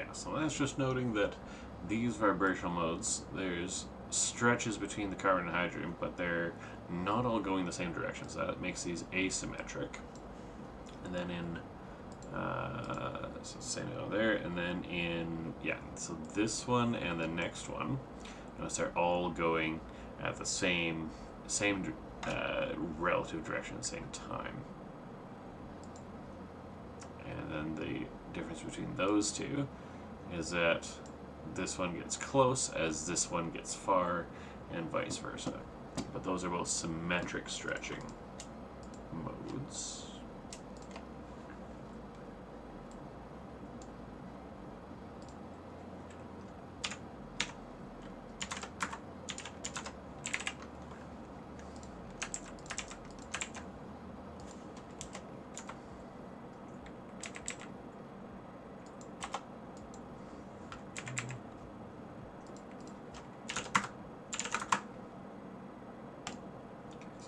Yeah, so that's just noting that these vibrational modes, there's stretches between the carbon and hydrogen, but they're not all going the same direction, so that makes these asymmetric. And then in, so same out there, and then in, yeah, so this one and the next one, notice they're all going at the same relative direction at the same time. And then the difference between those two is that this one gets close as this one gets far, and vice versa. But those are both symmetric stretching modes.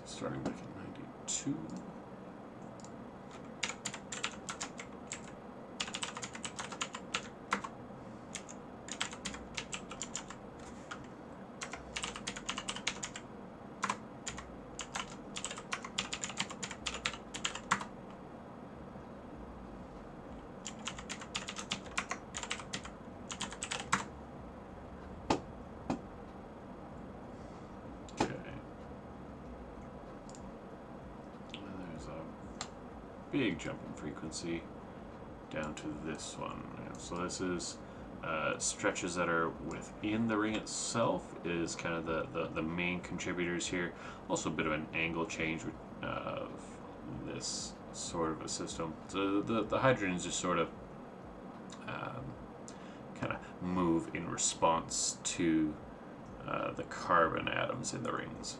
Starting back in 92. Big jump in frequency down to this one. And so this is stretches that are within the ring itself is kind of the main contributors here. Also a bit of an angle change of this sort of a system. So the hydrogens just sort of kind of move in response to the carbon atoms in the rings.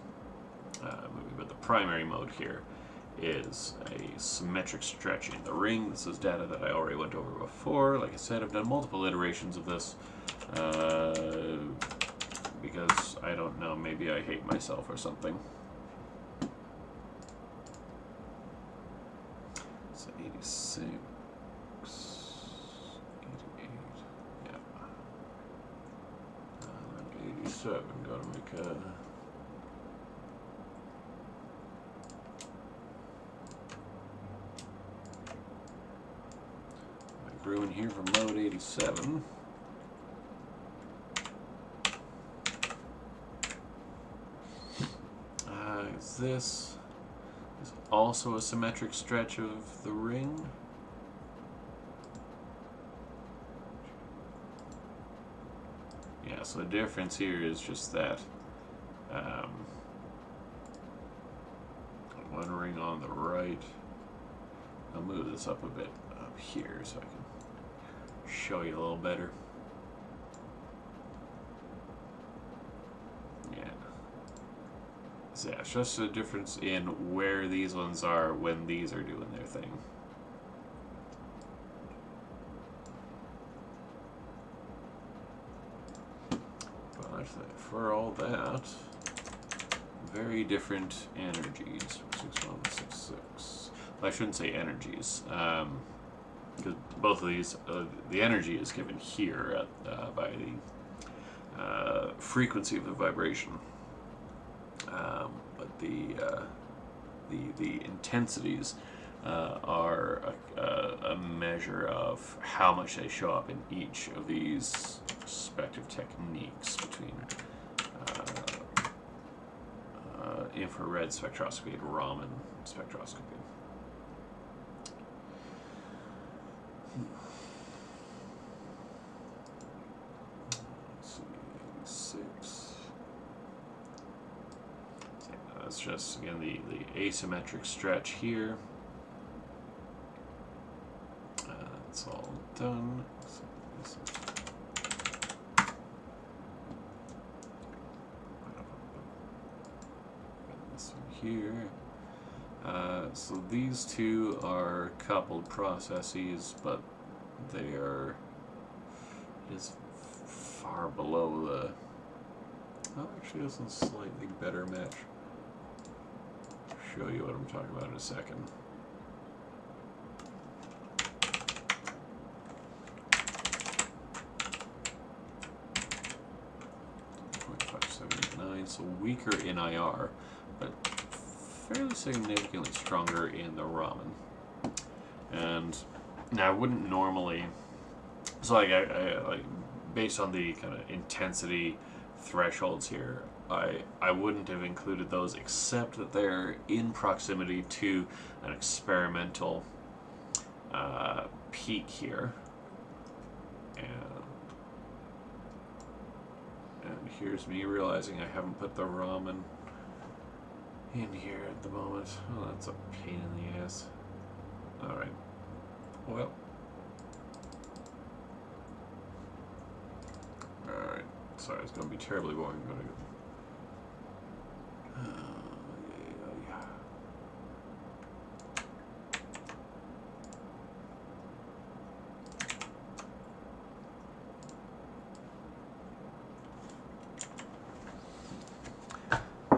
But the primary mode here is a symmetric stretch in the ring. This is data that I already went over before. Like I said, I've done multiple iterations of this because I don't know, maybe I hate myself or something. So 86, 88, yeah. 87, gotta make a... Grew in here from mode 87. This is also a symmetric stretch of the ring. Yeah, so the difference here is just that one ring on the right. I'll move this up a bit up here so I can show you a little better. Yeah. So yeah, it's just a difference in where these ones are when these are doing their thing. But for all that, very different energies. 6166. Well, I shouldn't say energies, because both of these, the energy is given here at, by the frequency of the vibration, but the intensities are a measure of how much they show up in each of these respective techniques between infrared spectroscopy and Raman spectroscopy. Let's see, 86. So that's just, again, the asymmetric stretch here. It's all done. So this is this one here. So these two are coupled processes, but they are just far below the... Oh, actually, this one's slightly better match. I'll show you what I'm talking about in a second. so weaker in IR, but fairly significantly stronger in the ramen. And now I wouldn't normally, so like based on the kind of intensity thresholds here, I wouldn't have included those except that they're in proximity to an experimental peak here. And here's me realizing I haven't put the ramen in here at the moment. Oh, that's a pain in the ass. Alright. Well. Alright. Sorry, it's going to be terribly boring. I'm going to go. Yeah.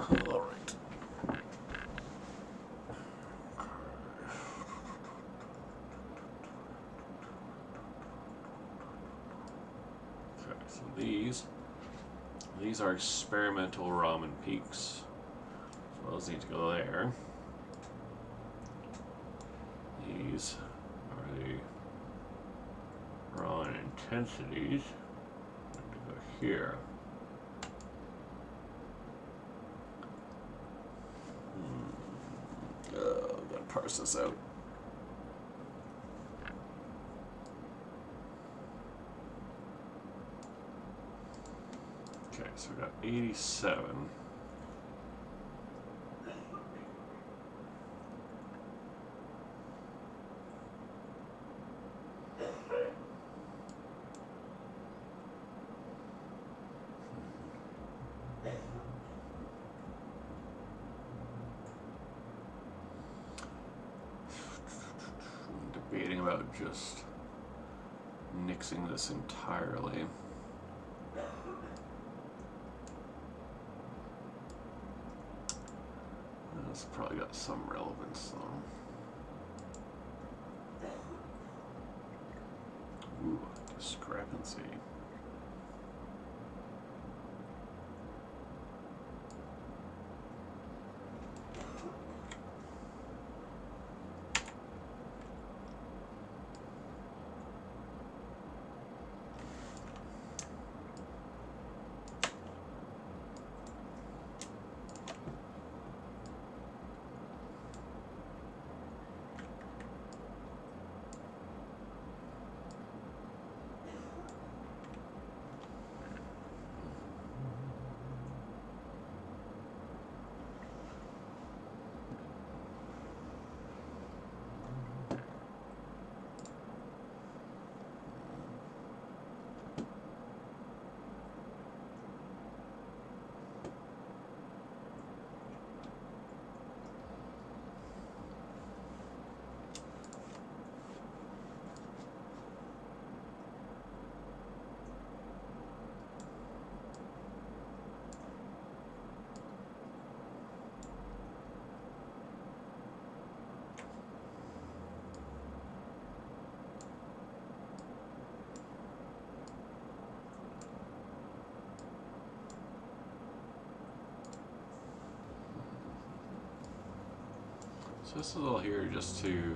All right. Okay, so these are experimental ramen peaks. So those need to go there. These are the ramen intensities. Need to go here. Gotta parse this out. Okay, so we got 87. Debating about just nixing this entirely. That's probably got some relevance though. Ooh, discrepancy. So this is all here just to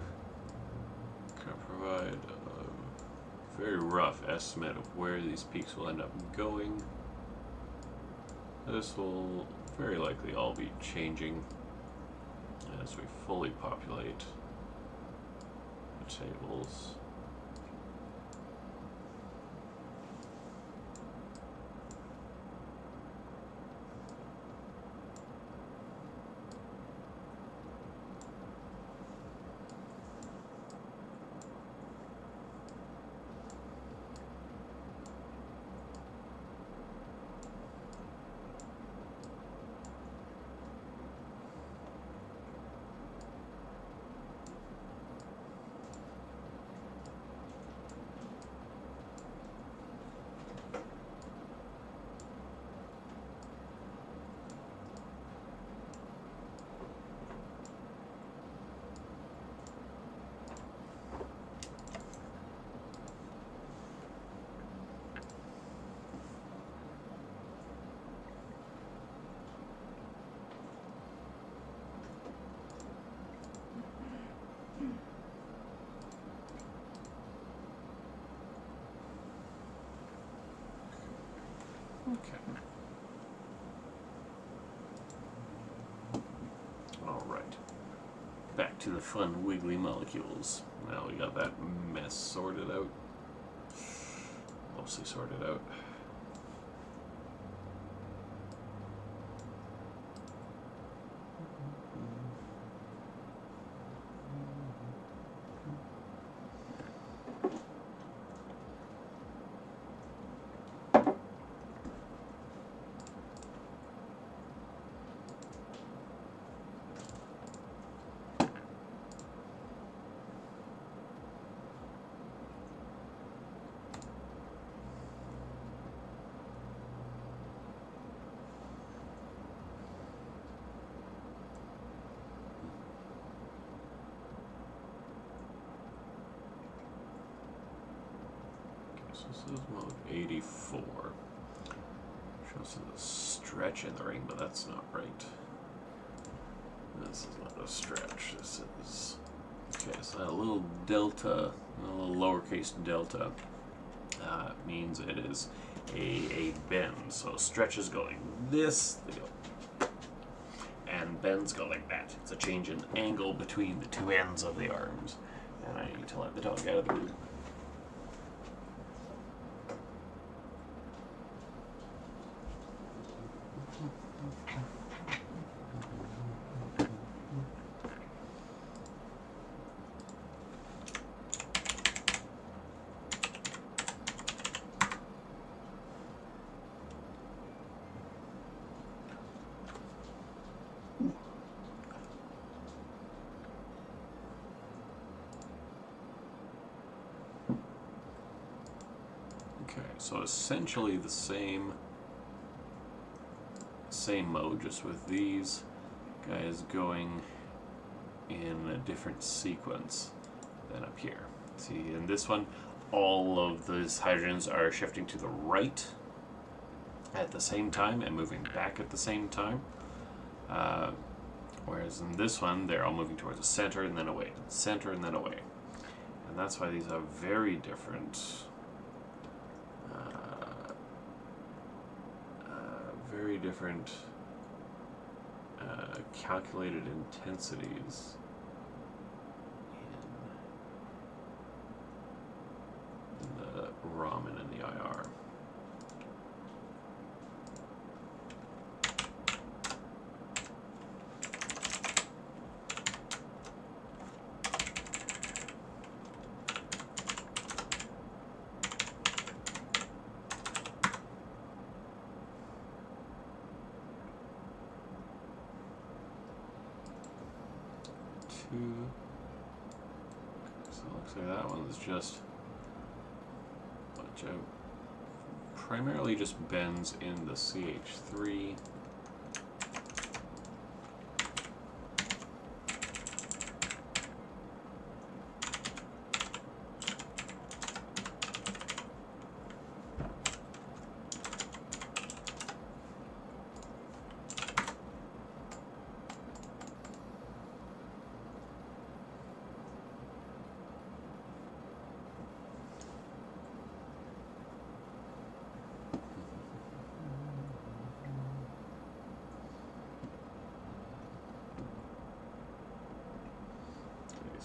kind of provide a very rough estimate of where these peaks will end up going. This will very likely all be changing as we fully populate the tables. to the fun wiggly molecules. Now we got that mess sorted out. Mostly sorted out. So this is mode 84. Shows a stretch in the ring, but that's not right. This is not a stretch. This is... Okay, so that little delta, a little lowercase delta, means it is a bend. So stretches go like this, they go, and bends go like that. It's a change in angle between the two ends of the arms. And I need to let the dog out of the room. Okay, so essentially the same mode, just with these guys going in a different sequence than up here. See, in this one, all of these hydrogens are shifting to the right at the same time and moving back at the same time. Whereas in this one, they're all moving towards the center and then away, center and then away. And that's why these have very different calculated intensities in the Raman and the IR. So it looks like that one's just watch out. Primarily just bends in the CH3.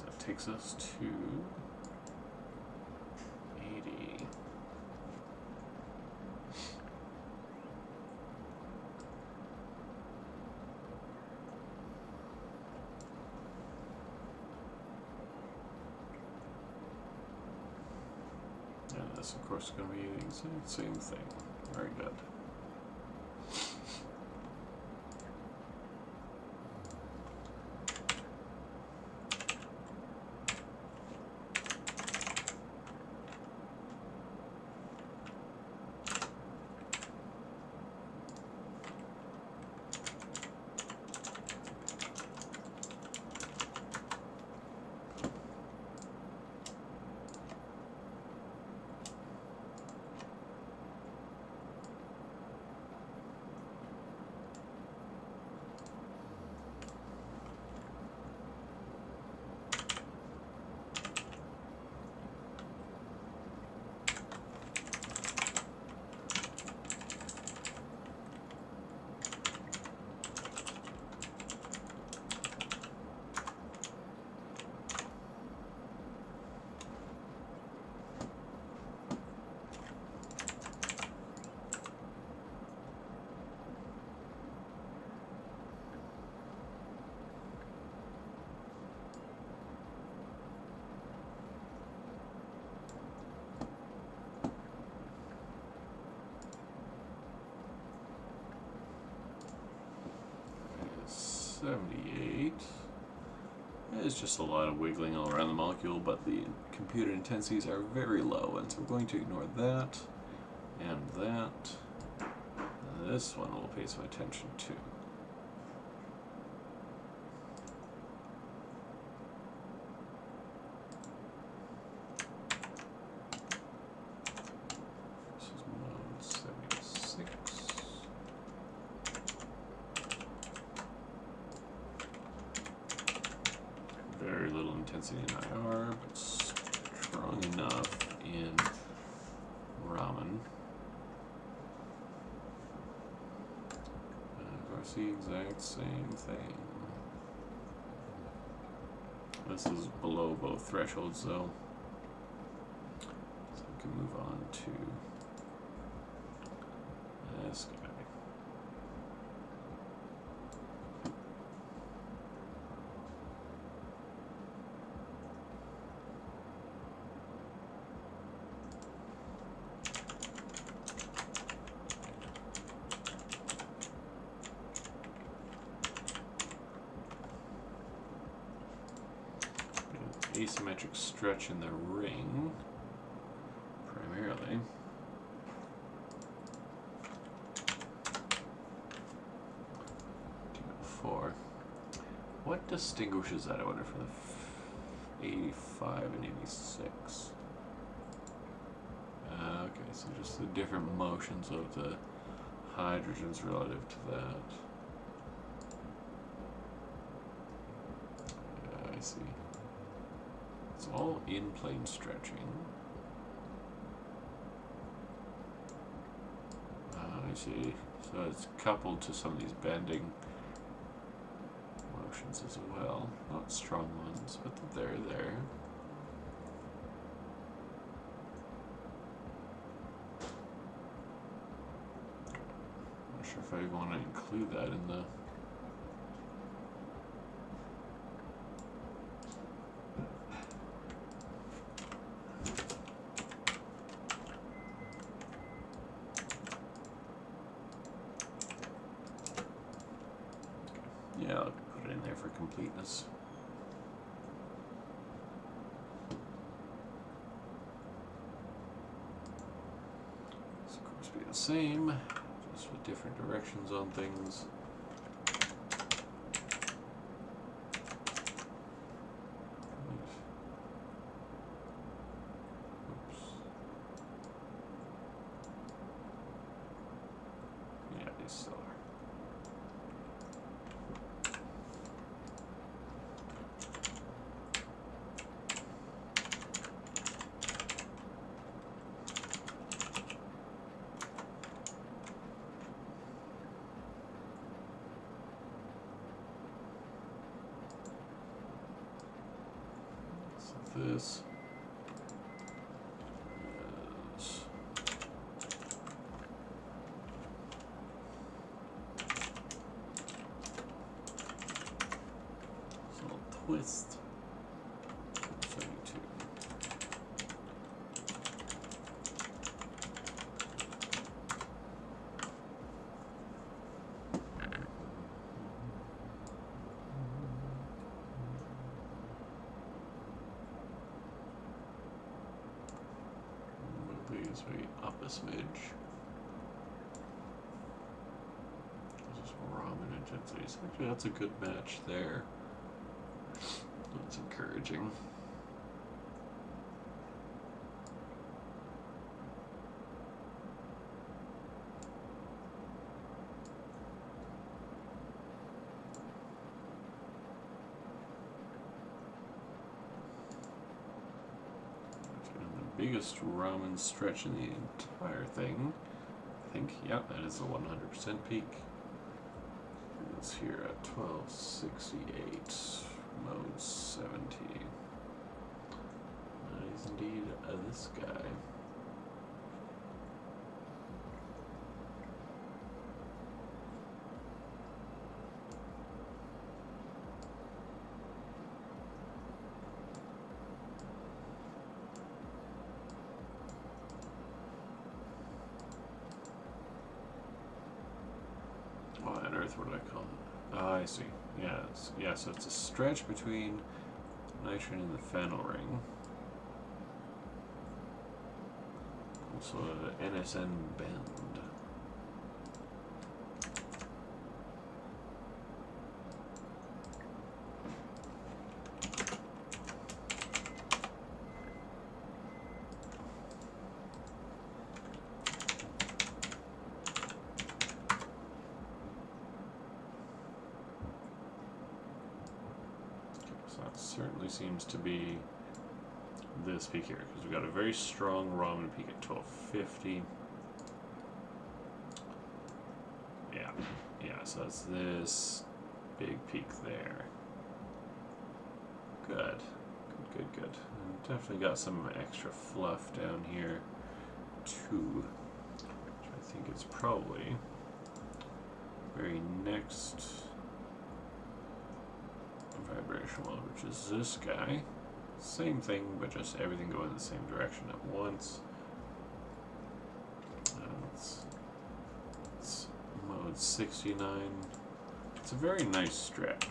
That takes us to 80. And this, of course, is going to be the exact same thing. Very good. is just a lot of wiggling all around the molecule, but the computed intensities are very low, and so we're going to ignore that and that. This one we'll pay some attention to. This is mode 76. Very little intensity in IR, but strong enough in Raman. The exact same thing. This is below both thresholds though, so we can move on to this guy. Asymmetric stretch in the ring, primarily. Four. What distinguishes that, I wonder, from the 85 and 86? Okay, so just the different motions of the hydrogens relative to that. Yeah, I see. It's all in-plane stretching. I see. So it's coupled to some of these bending motions as well. Not strong ones, but they're there. Not sure if I want to include that in the... Yeah, I'll put it in there for completeness. This of course be the same, just with different directions on things. Oops. Yeah, these still are. This is a little twist. 72. These way up a smidge. Just Raman intensities. Actually, that's a good match there. That's encouraging. Biggest Raman stretch in the entire thing. I think, yeah, that is a 100% peak. It's here at 1268, mode 70. That is indeed this guy. What on earth would I call it? Oh, I see. Yeah, so it's a stretch between nitrogen in the fennel ring. Also a NSN bend. So that certainly seems to be this peak here, because we've got a very strong Ramen peak at 1250. Yeah, so that's this big peak there. Good. And definitely got some extra fluff down here too, which I think is probably very next vibration level, which is this guy. Same thing, but just everything going in the same direction at once. It's mode 69. It's a very nice stretch.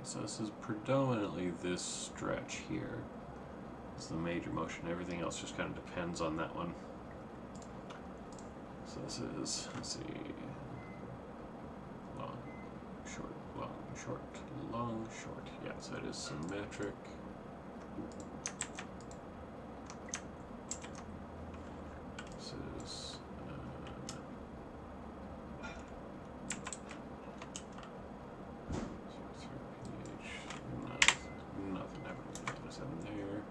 So this is predominantly this stretch here. It's the major motion. Everything else just kind of depends on that one. So this is, let's see, long, short, long, short, long, short. Yeah, so it is symmetric. This is nothing happening with seven there.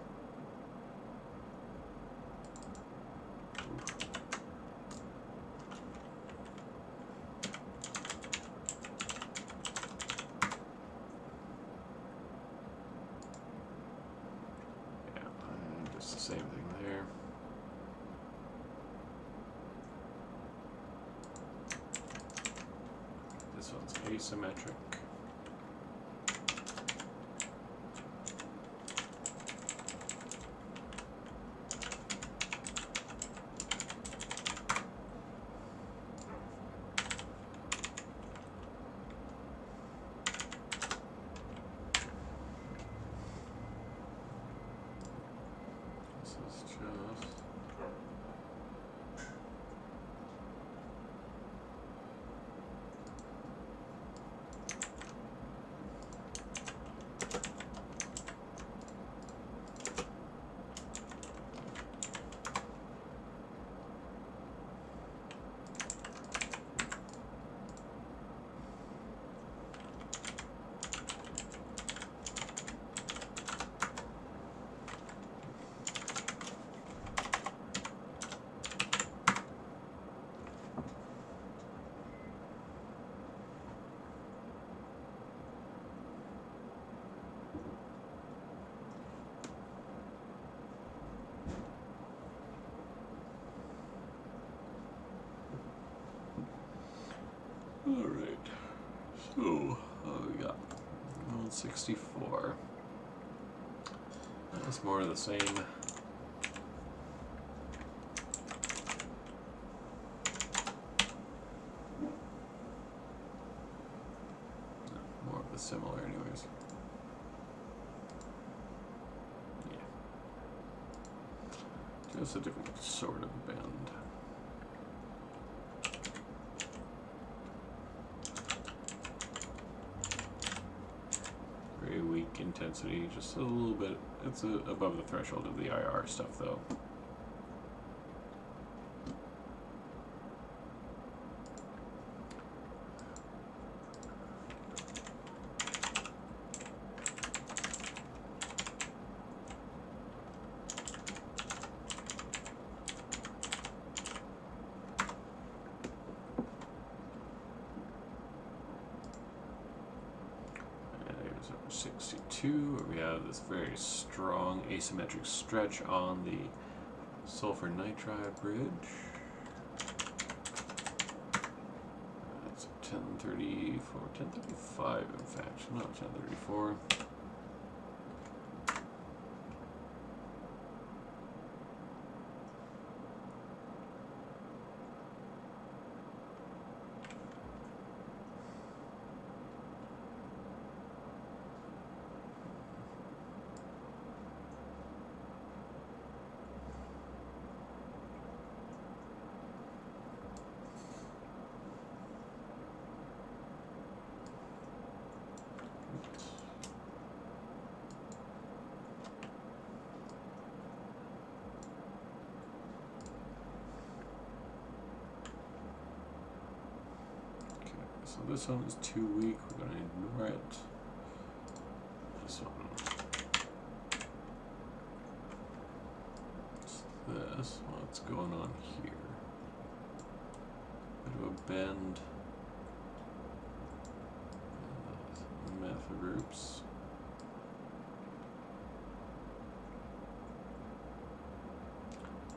Yeah, just the same thing there. This one's asymmetric. This is just alright. So, we got 164. That's more of the same. More of the similar, anyways. Yeah. Just a different sort of bend. Very weak intensity, just a little bit. It's above the threshold of the IR stuff, though. 62, where we have this very strong asymmetric stretch on the sulfur nitride bridge. That's 1034, 1035 in fact, not 1034. So this one is too weak, we're going to ignore it. This one. What's this? What's going on here? Bit of a bend. Methyl groups.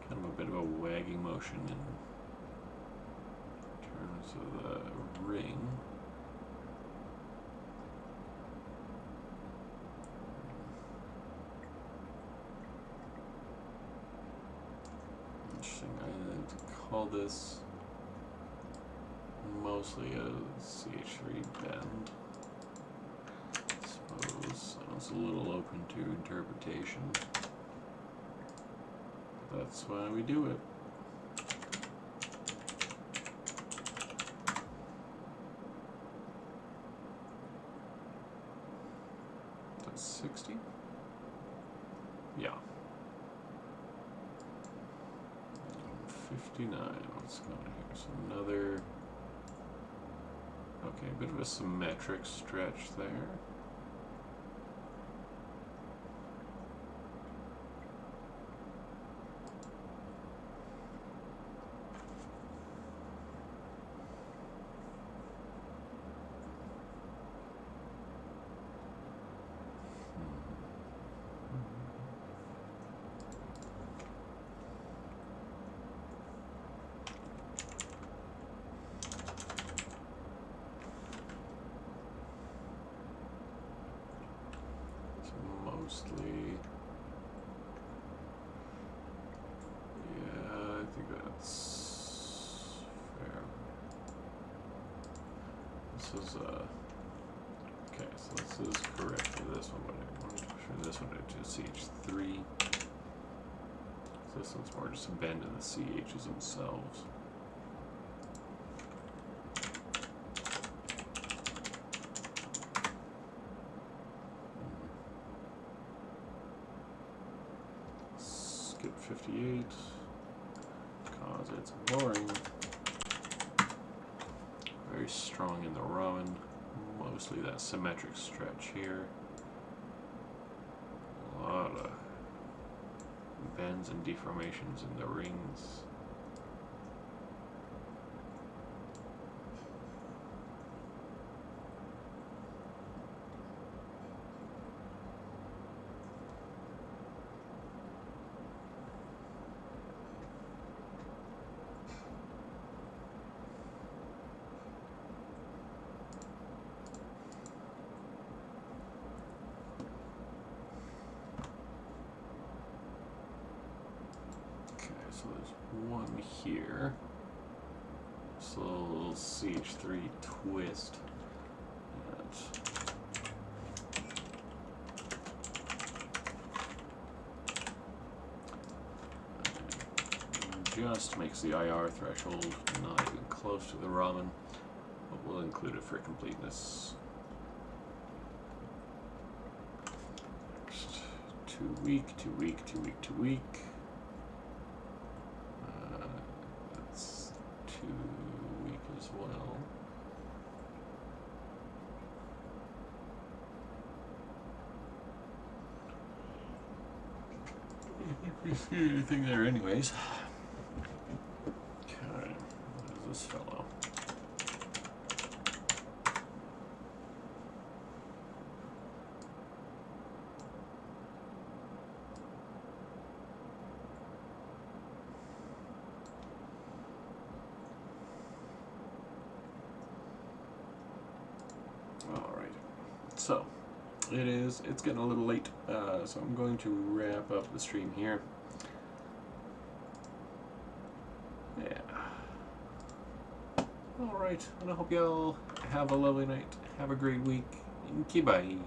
Kind of a bit of a wagging motion in terms of the ring. Interesting. I call this mostly a CH3 bend. I suppose it's a little open to interpretation. That's why we do it. That's 60? Yeah. 59. What's going on here? So another. Okay, a bit of a symmetric stretch there. Mostly, yeah, I think that's fair. This is okay, so this is correct for this one, but I wanted to for this one to CH3. So this one's more just a bend in the CHs themselves. Skip 58, cause it's boring. Very strong in the ramen, mostly that symmetric stretch here. A lot of bends and deformations in the rings. So there's one here. This little CH3 twist. Just makes the IR threshold not even close to the ramen, but we'll include it for completeness. Next, too weak, too weak, too weak, too weak. That's too weak as well. I don't see anything there anyways. Okay, what is this fellow? Alright. So, it's getting a little late, so I'm going to wrap up the stream here. Yeah. Alright, and I hope y'all have a lovely night. Have a great week. And bye.